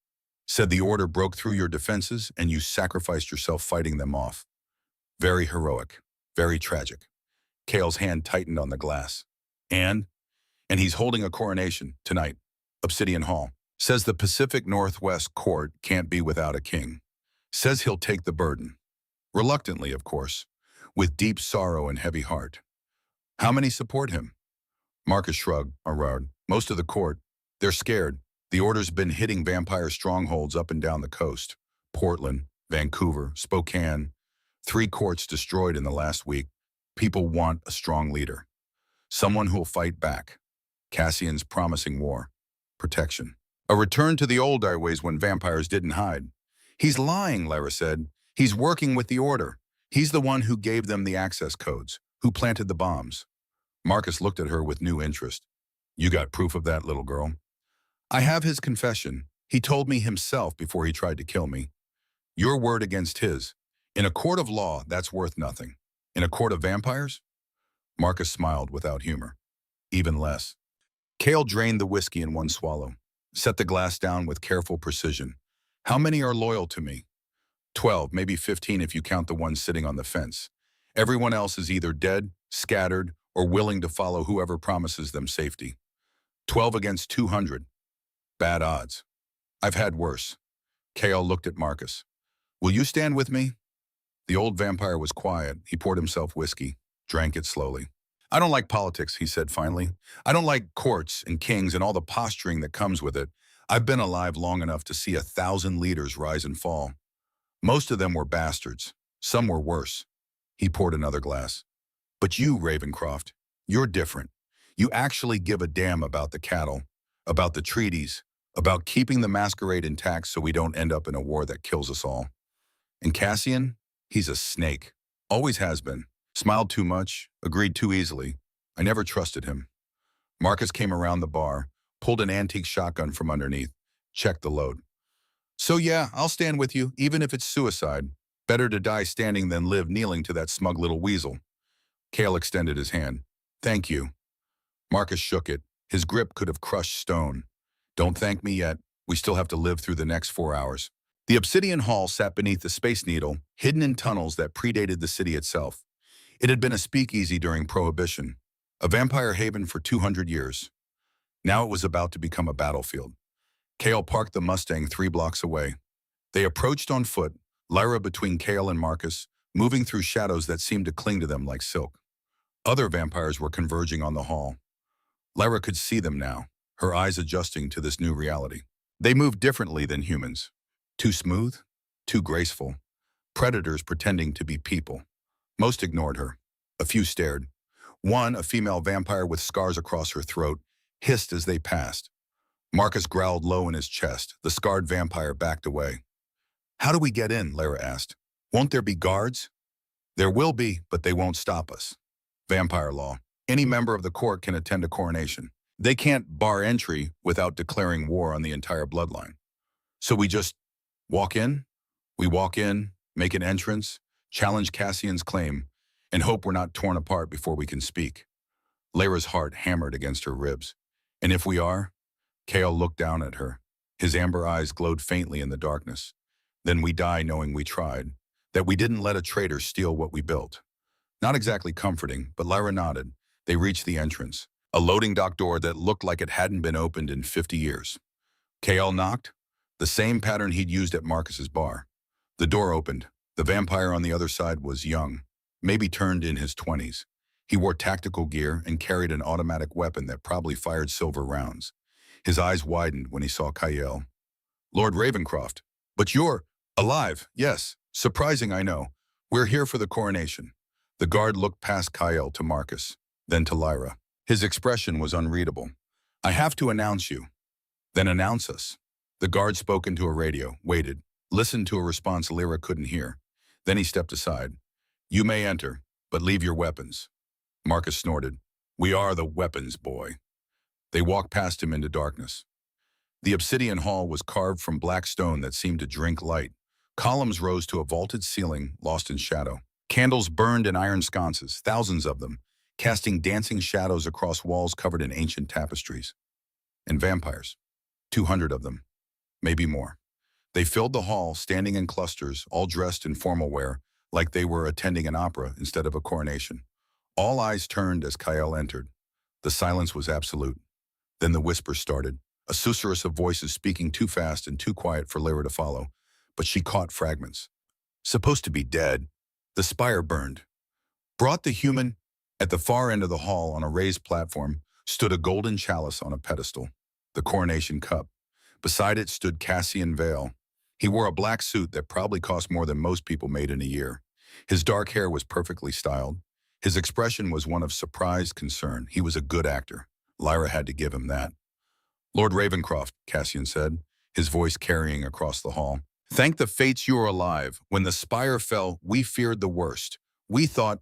Said the order broke through your defenses and you sacrificed yourself fighting them off. Very heroic. Very tragic." Cale's hand tightened on the glass. And he's holding a coronation tonight. Obsidian Hall. Says the Pacific Northwest Court can't be without a king. Says he'll take the burden. Reluctantly, of course. With deep sorrow and heavy heart. How many support him? Marcus shrugged. Most of the court. They're scared. The order's been hitting vampire strongholds up and down the coast. Portland, Vancouver, Spokane. 3 courts destroyed in the last week. People want a strong leader. Someone who'll fight back. Cassian's promising war. Protection. A return to the old ways when vampires didn't hide. "He's lying," Lyra said. "He's working with the order. He's the one who gave them the access codes, who planted the bombs." Marcus looked at her with new interest. "You got proof of that, little girl?" "I have his confession. He told me himself before he tried to kill me. Your word against his. In a court of law, that's worth nothing. In a court of vampires?" Marcus smiled without humor. "Even less." Cale drained the whiskey in one swallow, set the glass down with careful precision. "How many are loyal to me?" 12, maybe 15 if you count the ones sitting on the fence. Everyone else is either dead, scattered, or willing to follow whoever promises them safety. 12 against 200. Bad odds. I've had worse. Cale looked at Marcus. "Will you stand with me?" The old vampire was quiet. He poured himself whiskey, drank it slowly. "I don't like politics," he said finally. "I don't like courts and kings and all the posturing that comes with it. I've been alive long enough to see 1,000 leaders rise and fall. Most of them were bastards. Some were worse." He poured another glass. "But you, Ravencroft, you're different. You actually give a damn about the cattle, about the treaties, about keeping the masquerade intact so we don't end up in a war that kills us all. And Cassian, he's a snake. Always has been. Smiled too much, agreed too easily. I never trusted him." Marcus came around the bar, pulled an antique shotgun from underneath, checked the load. "So yeah, I'll stand with you, even if it's suicide. Better to die standing than live kneeling to that smug little weasel. Cale extended his hand. Thank you. Marcus shook it. His grip could have crushed stone. Don't thank me yet. We still have to live through the next 4 hours. The obsidian hall sat beneath the Space Needle, hidden in tunnels that predated the city itself. It had been a speakeasy during Prohibition, a vampire haven for 200 years. Now it was about to become a battlefield. Cale parked the Mustang 3 blocks away. They approached on foot, Lyra between Cale and Marcus, moving through shadows that seemed to cling to them like silk. Other vampires were converging on the hall. Lyra could see them now, her eyes adjusting to this new reality. They moved differently than humans. Too smooth, too graceful. Predators pretending to be people. Most ignored her. A few stared. One, a female vampire with scars across her throat, hissed as they passed. Marcus growled low in his chest. The scarred vampire backed away. How do we get in? Lyra asked. Won't there be guards? There will be, but they won't stop us. Vampire law. Any member of the court can attend a coronation. They can't bar entry without declaring war on the entire bloodline. So we just walk in? We walk in, make an entrance, challenge Cassian's claim, and hope we're not torn apart before we can speak. Lyra's heart hammered against her ribs. And if we are? Cale looked down at her. His amber eyes glowed faintly in the darkness. Then we die knowing we tried, that we didn't let a traitor steal what we built. Not exactly comforting, but Lyra nodded. They reached the entrance, a loading dock door that looked like it hadn't been opened in 50 years. Cale knocked, the same pattern he'd used at Marcus's bar. The door opened. The vampire on the other side was young, maybe turned in his 20s. He wore tactical gear and carried an automatic weapon that probably fired silver rounds. His eyes widened when he saw Kyle. Lord Ravencroft. But you're alive, yes. Surprising, I know. We're here for the coronation. The guard looked past Kyle to Marcus, then to Lyra. His expression was unreadable. I have to announce you. Then announce us. The guard spoke into a radio, waited, listened to a response Lyra couldn't hear. Then he stepped aside. You may enter, but leave your weapons. Marcus snorted. We are the weapons, boy. They walked past him into darkness. The obsidian hall was carved from black stone that seemed to drink light. Columns rose to a vaulted ceiling, lost in shadow. Candles burned in iron sconces, thousands of them, casting dancing shadows across walls covered in ancient tapestries. And vampires. 200 of them. Maybe more. They filled the hall, standing in clusters, all dressed in formal wear, like they were attending an opera instead of a coronation. All eyes turned as Kyle entered. The silence was absolute. Then the whispers started, a susurrus of voices speaking too fast and too quiet for Lyra to follow, but she caught fragments. Supposed to be dead. The spire burned. Brought the human. At the far end of the hall on a raised platform stood a golden chalice on a pedestal, the coronation cup. Beside it stood Cassian Vale. He wore a black suit that probably cost more than most people made in a year. His dark hair was perfectly styled. His expression was one of surprised concern. He was a good actor. Lyra had to give him that. Lord Ravencroft, Cassian said, his voice carrying across the hall. Thank the fates you are alive. When the spire fell, we feared the worst. We thought...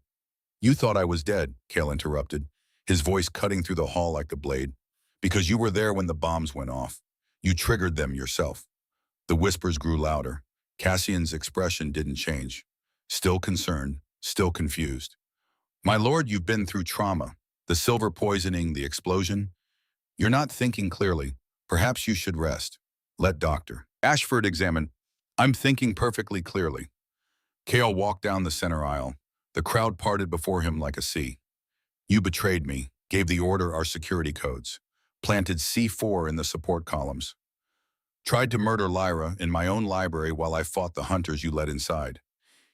You thought I was dead, Cale interrupted, his voice cutting through the hall like a blade. Because you were there when the bombs went off. You triggered them yourself. The whispers grew louder. Cassian's expression didn't change. Still concerned, still confused. My lord, you've been through trauma. The silver poisoning, the explosion. You're not thinking clearly. Perhaps you should rest. Let Dr. Ashford examine. I'm thinking perfectly clearly. Cale walked down the center aisle. The crowd parted before him like a sea. You betrayed me, gave the order our security codes, planted C4 in the support columns. Tried to murder Lyra in my own library while I fought the hunters you led inside.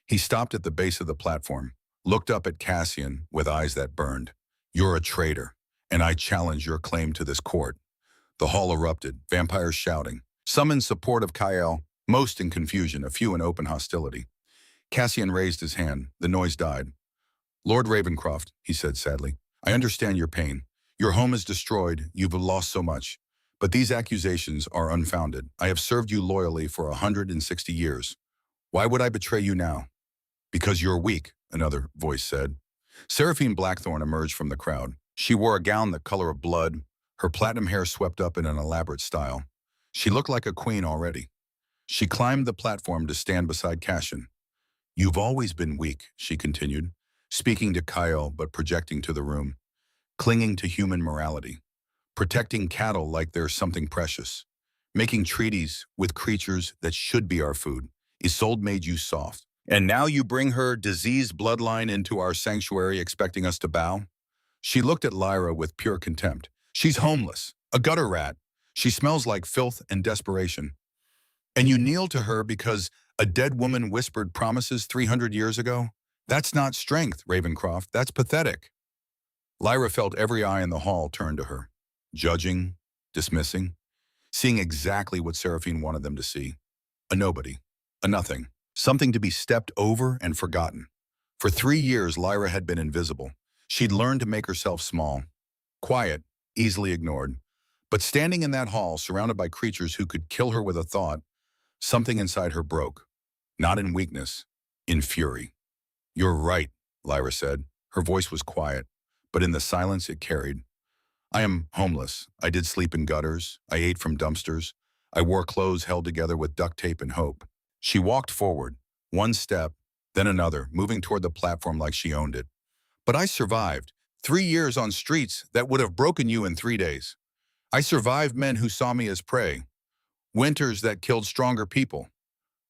He stopped at the base of the platform, looked up at Cassian with eyes that burned. You're a traitor, and I challenge your claim to this court. The hall erupted, vampires shouting. Some in support of Kyle, most in confusion, a few in open hostility. Cassian raised his hand. The noise died. Lord Ravencroft, he said sadly, I understand your pain. Your home is destroyed. You've lost so much. But these accusations are unfounded. I have served you loyally for 160 years. Why would I betray you now? Because you're weak, another voice said. Seraphine Blackthorn emerged from the crowd. She wore a gown the color of blood, her platinum hair swept up in an elaborate style. She looked like a queen already. She climbed the platform to stand beside Cassian. You've always been weak, she continued, speaking to Kyle but projecting to the room, clinging to human morality, protecting cattle like they're something precious, making treaties with creatures that should be our food. Isolde made you soft. And now you bring her diseased bloodline into our sanctuary expecting us to bow? She looked at Lyra with pure contempt. She's homeless, a gutter rat. She smells like filth and desperation. And you kneel to her because a dead woman whispered promises 300 years ago? That's not strength, Ravencroft. That's pathetic. Lyra felt every eye in the hall turn to her, judging, dismissing, seeing exactly what Seraphine wanted them to see. A nobody, a nothing, something to be stepped over and forgotten. For 3 years, Lyra had been invisible. She'd learned to make herself small, quiet, easily ignored. But standing in that hall, surrounded by creatures who could kill her with a thought, something inside her broke. Not in weakness, in fury. You're right, Lyra said. Her voice was quiet, but in the silence it carried. I am homeless. I did sleep in gutters. I ate from dumpsters. I wore clothes held together with duct tape and hope. She walked forward, one step, then another, moving toward the platform like she owned it. But I survived. 3 years on streets that would have broken you in 3 days. I survived men who saw me as prey. Winters that killed stronger people.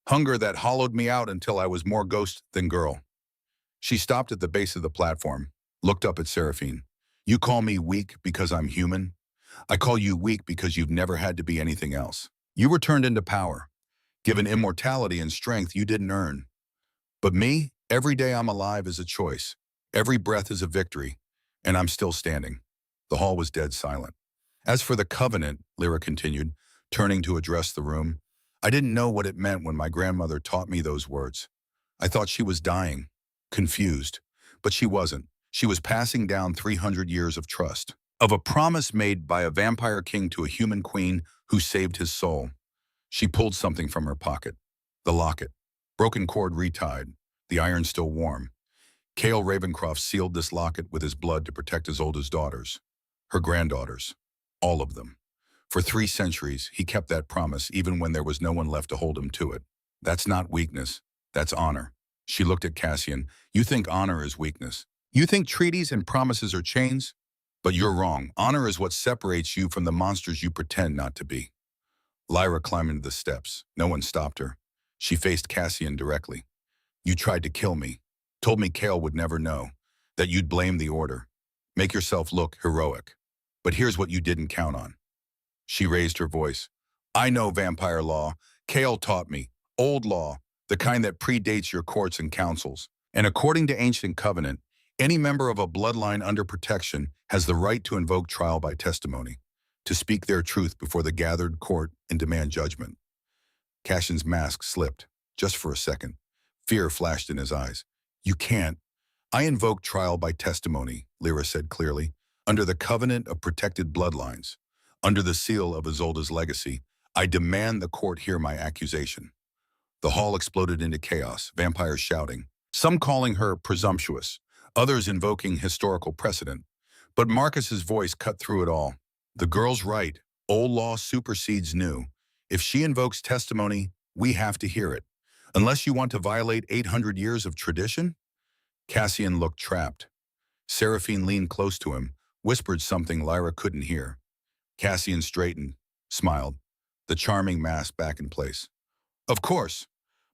Hunger that hollowed me out until I was more ghost than girl. She stopped at the base of the platform, looked up at Seraphine. You call me weak because I'm human? I call you weak because you've never had to be anything else. You were turned into power, given immortality and strength you didn't earn. But me, every day I'm alive is a choice. Every breath is a victory, and I'm still standing. The hall was dead silent. As for the covenant, Lyra continued, turning to address the room, I didn't know what it meant when my grandmother taught me those words. I thought she was dying, confused, but she wasn't. She was passing down 300 years of trust, of a promise made by a vampire king to a human queen who saved his soul. She pulled something from her pocket. The locket. Broken cord retied, the iron still warm. Cale Ravencroft sealed this locket with his blood to protect Isolde's daughters, her granddaughters, all of them. For 3 centuries, he kept that promise even when there was no one left to hold him to it. That's not weakness, that's honor. She looked at Cassian. You think honor is weakness. You think treaties and promises are chains? But you're wrong. Honor is what separates you from the monsters you pretend not to be. Lyra climbed into the steps. No one stopped her. She faced Cassian directly. You tried to kill me. Told me Cale would never know. That you'd blame the Order. Make yourself look heroic. But here's what you didn't count on. She raised her voice. I know vampire law. Cale taught me. Old law. The kind that predates your courts and councils. And according to ancient covenant, any member of a bloodline under protection has the right to invoke trial by testimony, to speak their truth before the gathered court and demand judgment. Cassian's mask slipped, just for a second. Fear flashed in his eyes. You can't. I invoke trial by testimony, Lyra said clearly, under the covenant of protected bloodlines. Under the seal of Isolde's legacy, I demand the court hear my accusation. The hall exploded into chaos, vampires shouting, some calling her presumptuous, others invoking historical precedent. But Marcus's voice cut through it all. The girl's right. Old law supersedes new. If she invokes testimony, we have to hear it. Unless you want to violate 800 years of tradition? Cassian looked trapped. Seraphine leaned close to him, whispered something Lyra couldn't hear. Cassian straightened, smiled, the charming mask back in place. Of course.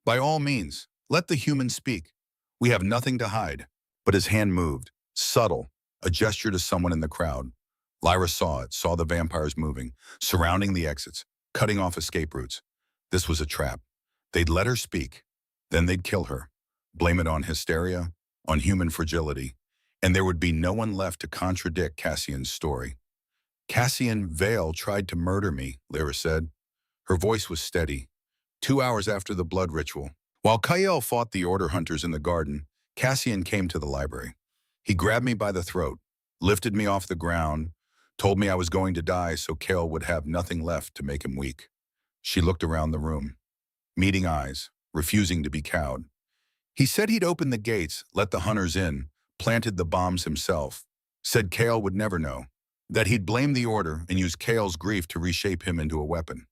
By all means, let the human speak. We have nothing to hide. But his hand moved, subtle, a gesture to someone in the crowd. Lyra saw it, saw the vampires moving, surrounding the exits, cutting off escape routes. This was a trap. They'd let her speak, then they'd kill her, blame it on hysteria, on human fragility, and there would be no one left to contradict Cassian's story. Cassian Vale tried to murder me, Lyra said. Her voice was steady. 2 hours after the blood ritual, while Kyle fought the Order hunters in the garden, Cassian came to the library. He grabbed me by the throat, lifted me off the ground, told me I was going to die so Cale would have nothing left to make him weak. She looked around the room, meeting eyes, refusing to be cowed. He said he'd open the gates, let the hunters in, planted the bombs himself, said Cale would never know, that he'd blame the Order and use Cale's grief to reshape him into a weapon.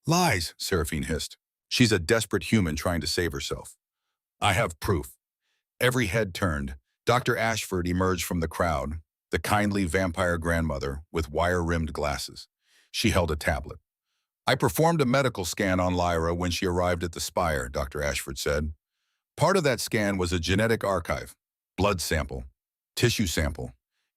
Lies, Seraphine hissed. She's a desperate human trying to save herself. I have proof. Every head turned. Dr. Ashford emerged from the crowd, the kindly vampire grandmother with wire-rimmed glasses. She held a tablet. I performed a medical scan on Lyra when she arrived at the spire, Dr. Ashford said. Part of that scan was a genetic archive, blood sample, tissue sample,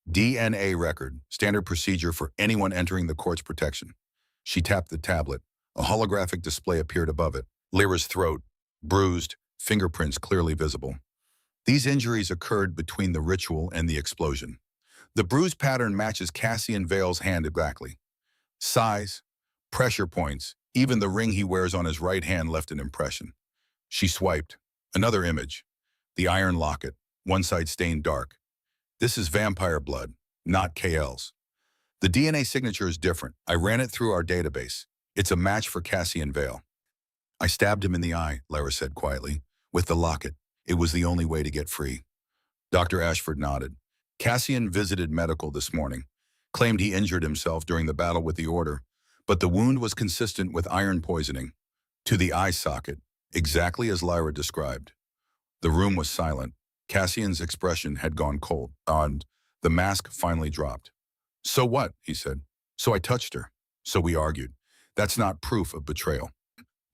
DNA record, standard procedure for anyone entering the court's protection. She tapped the tablet. A holographic display appeared above it. Lyra's throat, bruised, fingerprints clearly visible. These injuries occurred between the ritual and the explosion. The bruise pattern matches Cassian Vale's hand exactly. Size, pressure points, even the ring he wears on his right hand left an impression. She swiped. Another image. The iron locket, one side stained dark. This is vampire blood, not KL's. The DNA signature is different. I ran it through our database. It's a match for Cassian Vale. I stabbed him in the eye, Lyra said quietly. With the locket. It was the only way to get free. Dr. Ashford nodded. Cassian visited medical this morning. Claimed he injured himself during the battle with the Order, but the wound was consistent with iron poisoning. To the eye socket, exactly as Lyra described. The room was silent. Cassian's expression had gone cold, and the mask finally dropped. So what? He said. So I touched her. So we argued. That's not proof of betrayal.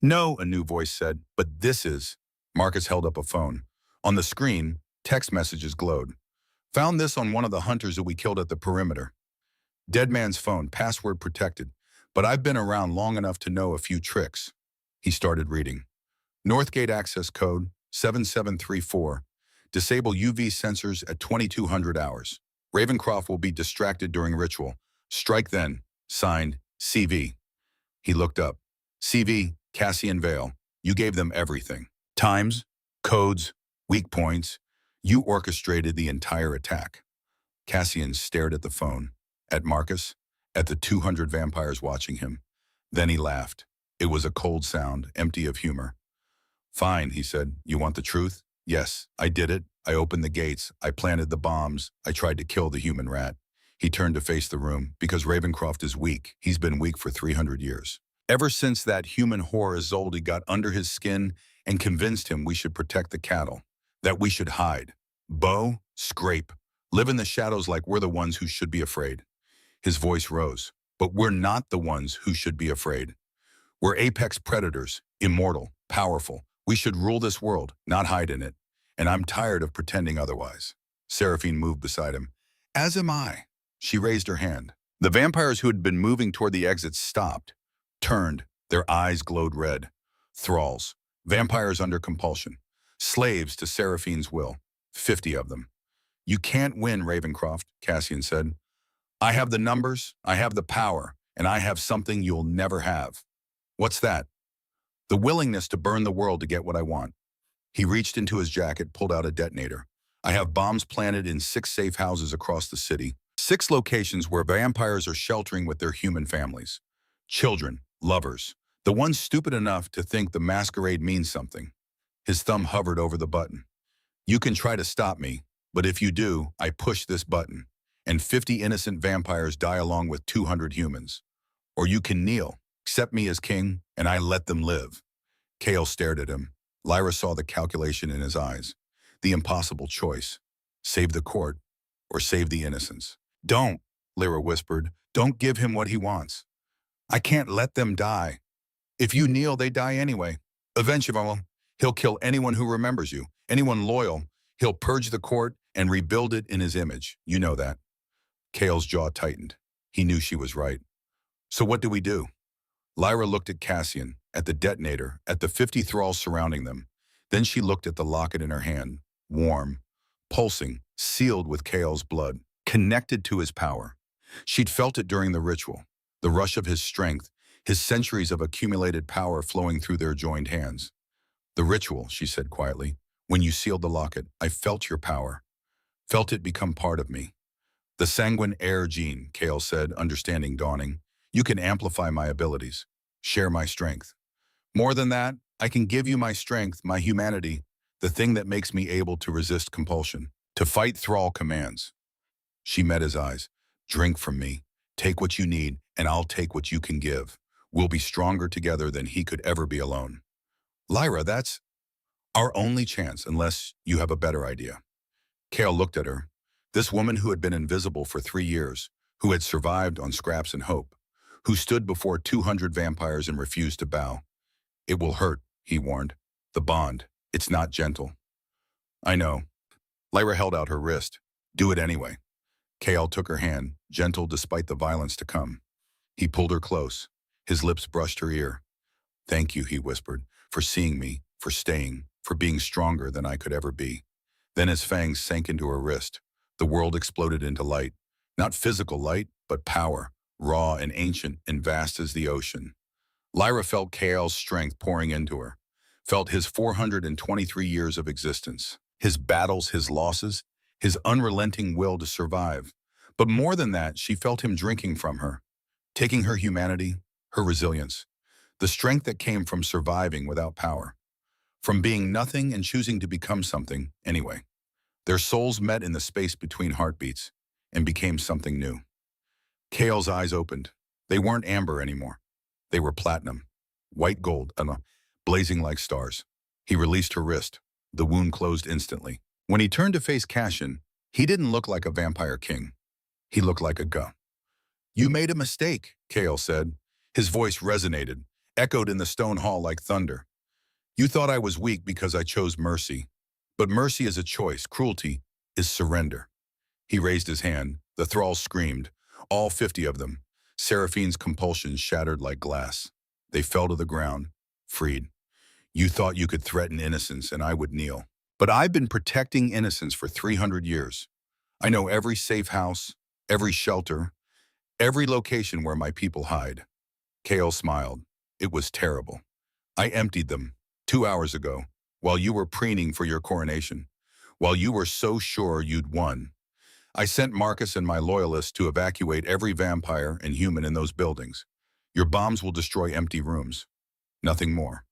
No, a new voice said, but this is. Marcus held up a phone. On the screen, text messages glowed. Found this on one of the hunters that we killed at the perimeter. Dead man's phone, password protected, but I've been around long enough to know a few tricks. He started reading. Northgate access code 7734. Disable UV sensors at 2200 hours. Ravencroft will be distracted during ritual. Strike then. Signed, CV. He looked up. CV, Cassian Vale. You gave them everything. Times, codes, weak points. You orchestrated the entire attack. Cassian stared at the phone, at Marcus, at the 200 vampires watching him. Then he laughed. It was a cold sound, empty of humor. Fine, he said. You want the truth? Yes, I did it. I opened the gates. I planted the bombs. I tried to kill the human rat. He turned to face the room. Because Ravencroft is weak. He's been weak for 300 years. Ever since that human whore Isolde got under his skin and convinced him we should protect the cattle, that we should hide, bow, scrape, live in the shadows like we're the ones who should be afraid. His voice rose. But we're not the ones who should be afraid. We're apex predators, immortal, powerful. We should rule this world, not hide in it. And I'm tired of pretending otherwise. Seraphine moved beside him. As am I. She raised her hand. The vampires who had been moving toward the exits stopped, turned, their eyes glowed red. Thralls, vampires under compulsion, slaves to Seraphine's will, 50 of them. You can't win, Ravencroft, Cassian said. I have the numbers, I have the power, and I have something you'll never have. What's that? The willingness to burn the world to get what I want. He reached into his jacket, pulled out a detonator. I have bombs planted in 6 safe houses across the city. 6 locations where vampires are sheltering with their human families. Children, lovers, the ones stupid enough to think the masquerade means something. His thumb hovered over the button. You can try to stop me, but if you do, I push this button, and 50 innocent vampires die along with 200 humans. Or you can kneel, accept me as king, and I let them live. Cale stared at him. Lyra saw the calculation in his eyes. The impossible choice. Save the court, or save the innocents. Don't, Lyra whispered. Don't give him what he wants. I can't let them die. If you kneel, they die anyway. Eventually, he'll kill anyone who remembers you, anyone loyal. He'll purge the court and rebuild it in his image. You know that. Cale's jaw tightened. He knew she was right. So what do we do? Lyra looked at Cassian, at the detonator, at the 50 thralls surrounding them. Then she looked at the locket in her hand, warm, pulsing, sealed with Cale's blood, connected to his power. She'd felt it during the ritual, the rush of his strength, his centuries of accumulated power flowing through their joined hands. The ritual, she said quietly, when you sealed the locket, I felt your power, felt it become part of me. The sanguine heir gene, Cale said, understanding dawning. You can amplify my abilities, share my strength. More than that, I can give you my strength, my humanity, the thing that makes me able to resist compulsion, to fight thrall commands. She met his eyes. Drink from me, take what you need, and I'll take what you can give. We'll be stronger together than he could ever be alone. Lyra, Our only chance, unless you have a better idea. Kale looked at her. This woman who had been invisible for 3 years, who had survived on scraps and hope, who stood before 200 vampires and refused to bow. It will hurt, he warned. The bond. It's not gentle. I know. Lyra held out her wrist. Do it anyway. Kale took her hand, gentle despite the violence to come. He pulled her close. His lips brushed her ear. Thank you, he whispered, for seeing me, for staying, for being stronger than I could ever be. Then his fangs sank into her wrist. The world exploded into light. Not physical light, but power, raw and ancient and vast as the ocean. Lyra felt Kale's strength pouring into her, felt his 423 years of existence, his battles, his losses, his unrelenting will to survive. But more than that, she felt him drinking from her, taking her humanity, her resilience, the strength that came from surviving without power, from being nothing and choosing to become something anyway. Their souls met in the space between heartbeats and became something new. Kale's eyes opened. They weren't amber anymore. They were platinum, white gold, blazing like stars. He released her wrist. The wound closed instantly. When he turned to face Cassian, he didn't look like a vampire king. He looked like a god. You made a mistake, Kale said. His voice resonated, echoed in the stone hall like thunder. You thought I was weak because I chose mercy. But mercy is a choice. Cruelty is surrender. He raised his hand. The thralls screamed, all 50 of them. Seraphine's compulsions shattered like glass. They fell to the ground, freed. You thought you could threaten innocence and I would kneel. But I've been protecting innocence for 300 years. I know every safe house, every shelter, every location where my people hide. Kale smiled. It was terrible. I emptied them 2 hours ago, while you were preening for your coronation, while you were so sure you'd won. I sent Marcus and my loyalists to evacuate every vampire and human in those buildings. Your bombs will destroy empty rooms. Nothing more.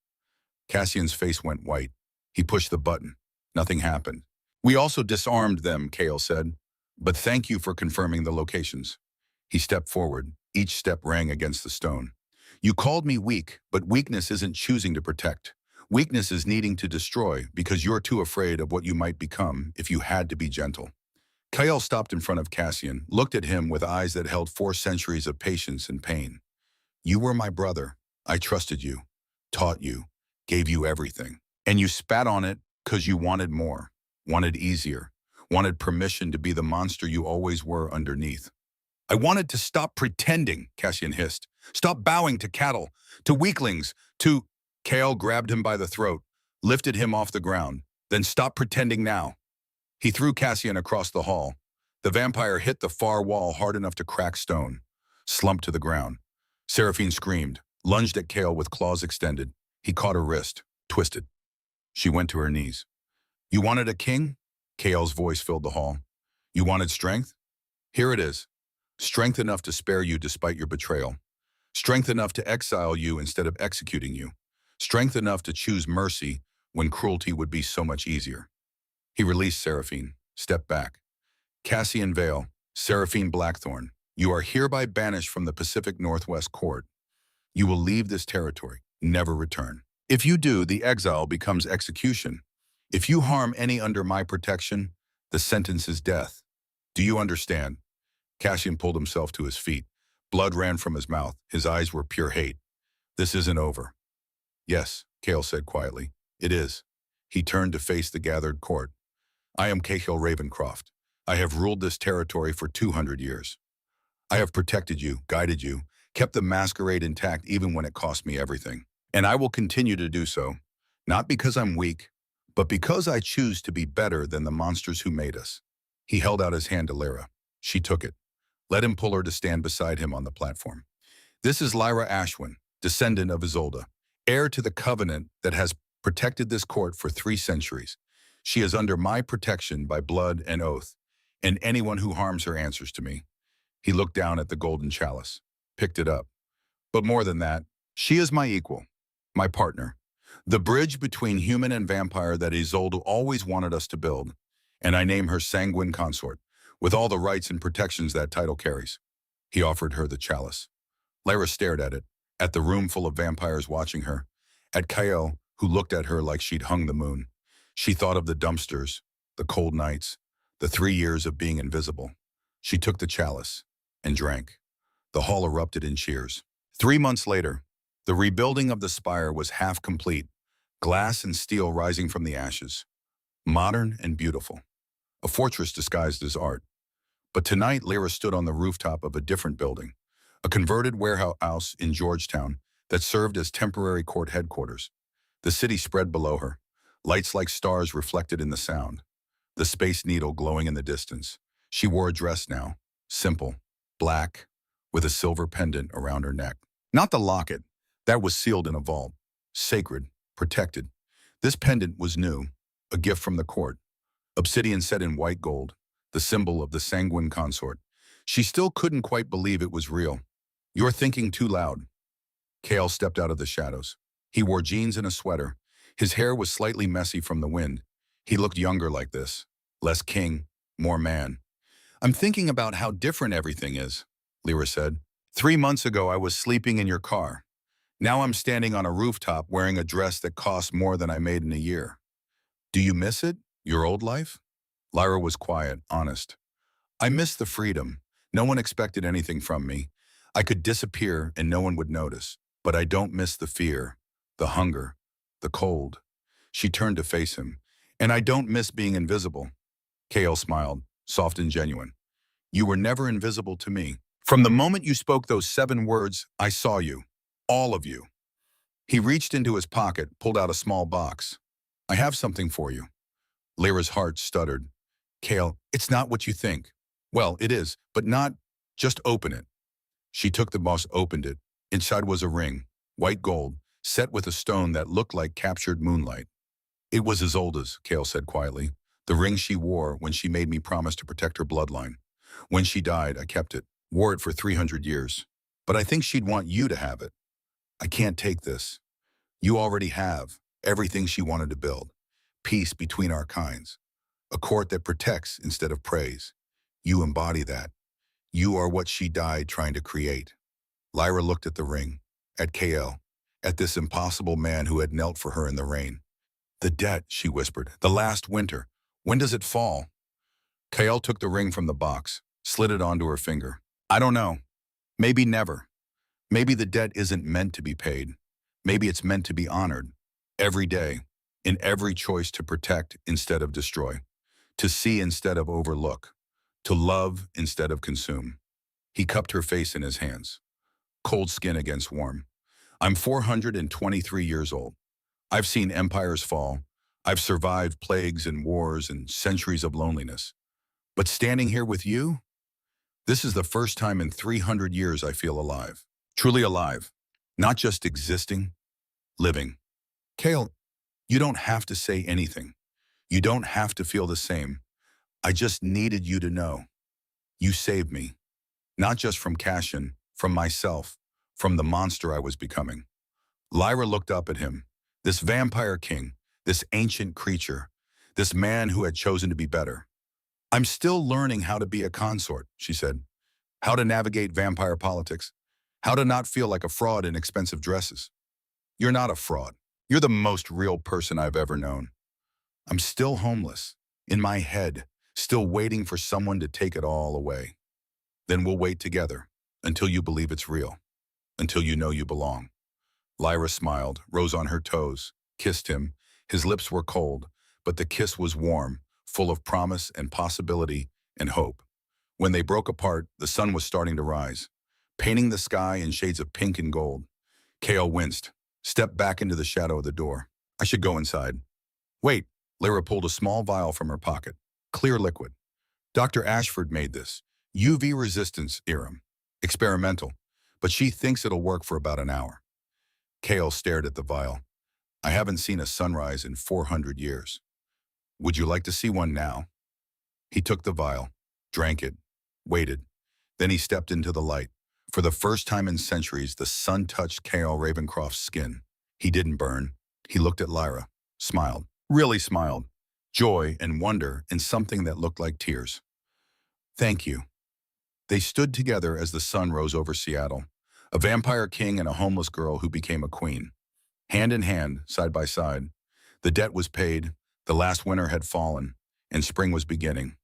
Cassian's face went white. He pushed the button. Nothing happened. We also disarmed them, Kale said. But thank you for confirming the locations. He stepped forward. Each step rang against the stone. You called me weak, but weakness isn't choosing to protect. Weakness is needing to destroy because you're too afraid of what you might become if you had to be gentle. Kale stopped in front of Cassian, looked at him with eyes that held 4 centuries of patience and pain. You were my brother. I trusted you, taught you, gave you everything. And you spat on it because you wanted more, wanted easier, wanted permission to be the monster you always were underneath. I wanted to stop pretending, Cassian hissed. Stop bowing to cattle, to weaklings, to... Kale grabbed him by the throat, lifted him off the ground. Then stop pretending now. He threw Cassian across the hall. The vampire hit the far wall hard enough to crack stone, slumped to the ground. Seraphine screamed, lunged at Kale with claws extended. He caught her wrist, twisted. She went to her knees. You wanted a king? Kale's voice filled the hall. You wanted strength? Here it is. Strength enough to spare you despite your betrayal. Strength enough to exile you instead of executing you. Strength enough to choose mercy when cruelty would be so much easier. He released Seraphine, stepped back. Cassian Vale, Seraphine Blackthorn, you are hereby banished from the Pacific Northwest Court. You will leave this territory, never return. If you do, the exile becomes execution. If you harm any under my protection, the sentence is death. Do you understand? Cassian pulled himself to his feet. Blood ran from his mouth. His eyes were pure hate. This isn't over. Yes, Kale said quietly. It is. He turned to face the gathered court. I am Cahill Ravencroft. I have ruled this territory for 200 years. I have protected you, guided you, kept the masquerade intact even when it cost me everything. And I will continue to do so, not because I'm weak, but because I choose to be better than the monsters who made us. He held out his hand to Lyra. She took it. Let him pull her to stand beside him on the platform. This is Lyra Ashwin, descendant of Isolde, heir to the covenant that has protected this court for 3 centuries. She is under my protection by blood and oath, and anyone who harms her answers to me. He looked down at the golden chalice, picked it up. But more than that, she is my equal, my partner, the bridge between human and vampire that Isolde always wanted us to build, and I name her sanguine consort, with all the rights and protections that title carries. He offered her the chalice. Lyra stared at it, at the room full of vampires watching her, at Kyle, who looked at her like she'd hung the moon. She thought of the dumpsters, the cold nights, the 3 years of being invisible. She took the chalice and drank. The hall erupted in cheers. 3 months later, the rebuilding of the spire was half complete, glass and steel rising from the ashes. Modern and beautiful. A fortress disguised as art. But tonight, Lyra stood on the rooftop of a different building, a converted warehouse in Georgetown that served as temporary court headquarters. The city spread below her, lights like stars reflected in the sound, the Space Needle glowing in the distance. She wore a dress now, simple, black, with a silver pendant around her neck. Not the locket, that was sealed in a vault, sacred, protected. This pendant was new, a gift from the court, obsidian set in white gold, the symbol of the sanguine consort. She still couldn't quite believe it was real. "You're thinking too loud." Kale stepped out of the shadows. He wore jeans and a sweater. His hair was slightly messy from the wind. He looked younger like this, less king, more man. "I'm thinking about how different everything is," Lyra said. "3 months ago, I was sleeping in your car. Now I'm standing on a rooftop wearing a dress that cost more than I made in a year. Do you miss it, your old life?" Lyra was quiet, honest. "I miss the freedom. No one expected anything from me. I could disappear and no one would notice. But I don't miss the fear, the hunger, the cold." She turned to face him. "And I don't miss being invisible." Kale smiled, soft and genuine. "You were never invisible to me. From the moment you spoke those 7 words, I saw you. All of you." He reached into his pocket, pulled out a small box. "I have something for you." Lyra's heart stuttered. "Kale, it's not what you think." "Well, it is, but not. Just open it." She took the box, opened it. Inside was a ring, white gold, set with a stone that looked like captured moonlight. "It was as old as," Kale said quietly, "the ring she wore when she made me promise to protect her bloodline. When she died, I kept it, wore it for 300 years. But I think she'd want you to have it. I can't take this. You already have everything she wanted to build. Peace between our kinds. A court that protects instead of prays. You embody that. You are what she died trying to create." Lyra looked at the ring, at KL, at this impossible man who had knelt for her in the rain. "The debt," she whispered, "the last winter. When does it fall?" KL took the ring from the box, slid it onto her finger. "I don't know. Maybe never. Maybe the debt isn't meant to be paid. Maybe it's meant to be honored. Every day, in every choice to protect instead of destroy. To see instead of overlook. To love instead of consume." He cupped her face in his hands. Cold skin against warm. "I'm 423 years old. I've seen empires fall. I've survived plagues and wars and centuries of loneliness. But standing here with you, this is the first time in 300 years I feel alive. Truly alive. Not just existing, living." "Kale, you don't have to say anything. You don't have to feel the same. I just needed you to know. You saved me. Not just from Cashin, from myself, from the monster I was becoming." Lyra looked up at him. This vampire king, this ancient creature, this man who had chosen to be better. "I'm still learning how to be a consort," she said. "How to navigate vampire politics. How to not feel like a fraud in expensive dresses." "You're not a fraud. You're the most real person I've ever known. I'm still homeless, in my head, still waiting for someone to take it all away. Then we'll wait together, until you believe it's real, until you know you belong." Lyra smiled, rose on her toes, kissed him. His lips were cold, but the kiss was warm, full of promise and possibility and hope. When they broke apart, the sun was starting to rise, painting the sky in shades of pink and gold. Kale winced, stepped back into the shadow of the door. "I should go inside." "Wait." Lyra pulled a small vial from her pocket. Clear liquid. "Dr. Ashford made this. UV resistance serum. Experimental. But she thinks it'll work for about an hour." Kale stared at the vial. "I haven't seen a sunrise in 400 years. Would you like to see one now?" He took the vial, drank it, waited. Then he stepped into the light. For the first time in centuries, the sun touched Kale Ravencroft's skin. He didn't burn. He looked at Lyra, smiled, really smiled. Joy and wonder and something that looked like tears. "Thank you." They stood together as the sun rose over Seattle. A vampire king and a homeless girl who became a queen. Hand in hand, side by side. The debt was paid, The last winter had fallen, and spring was beginning.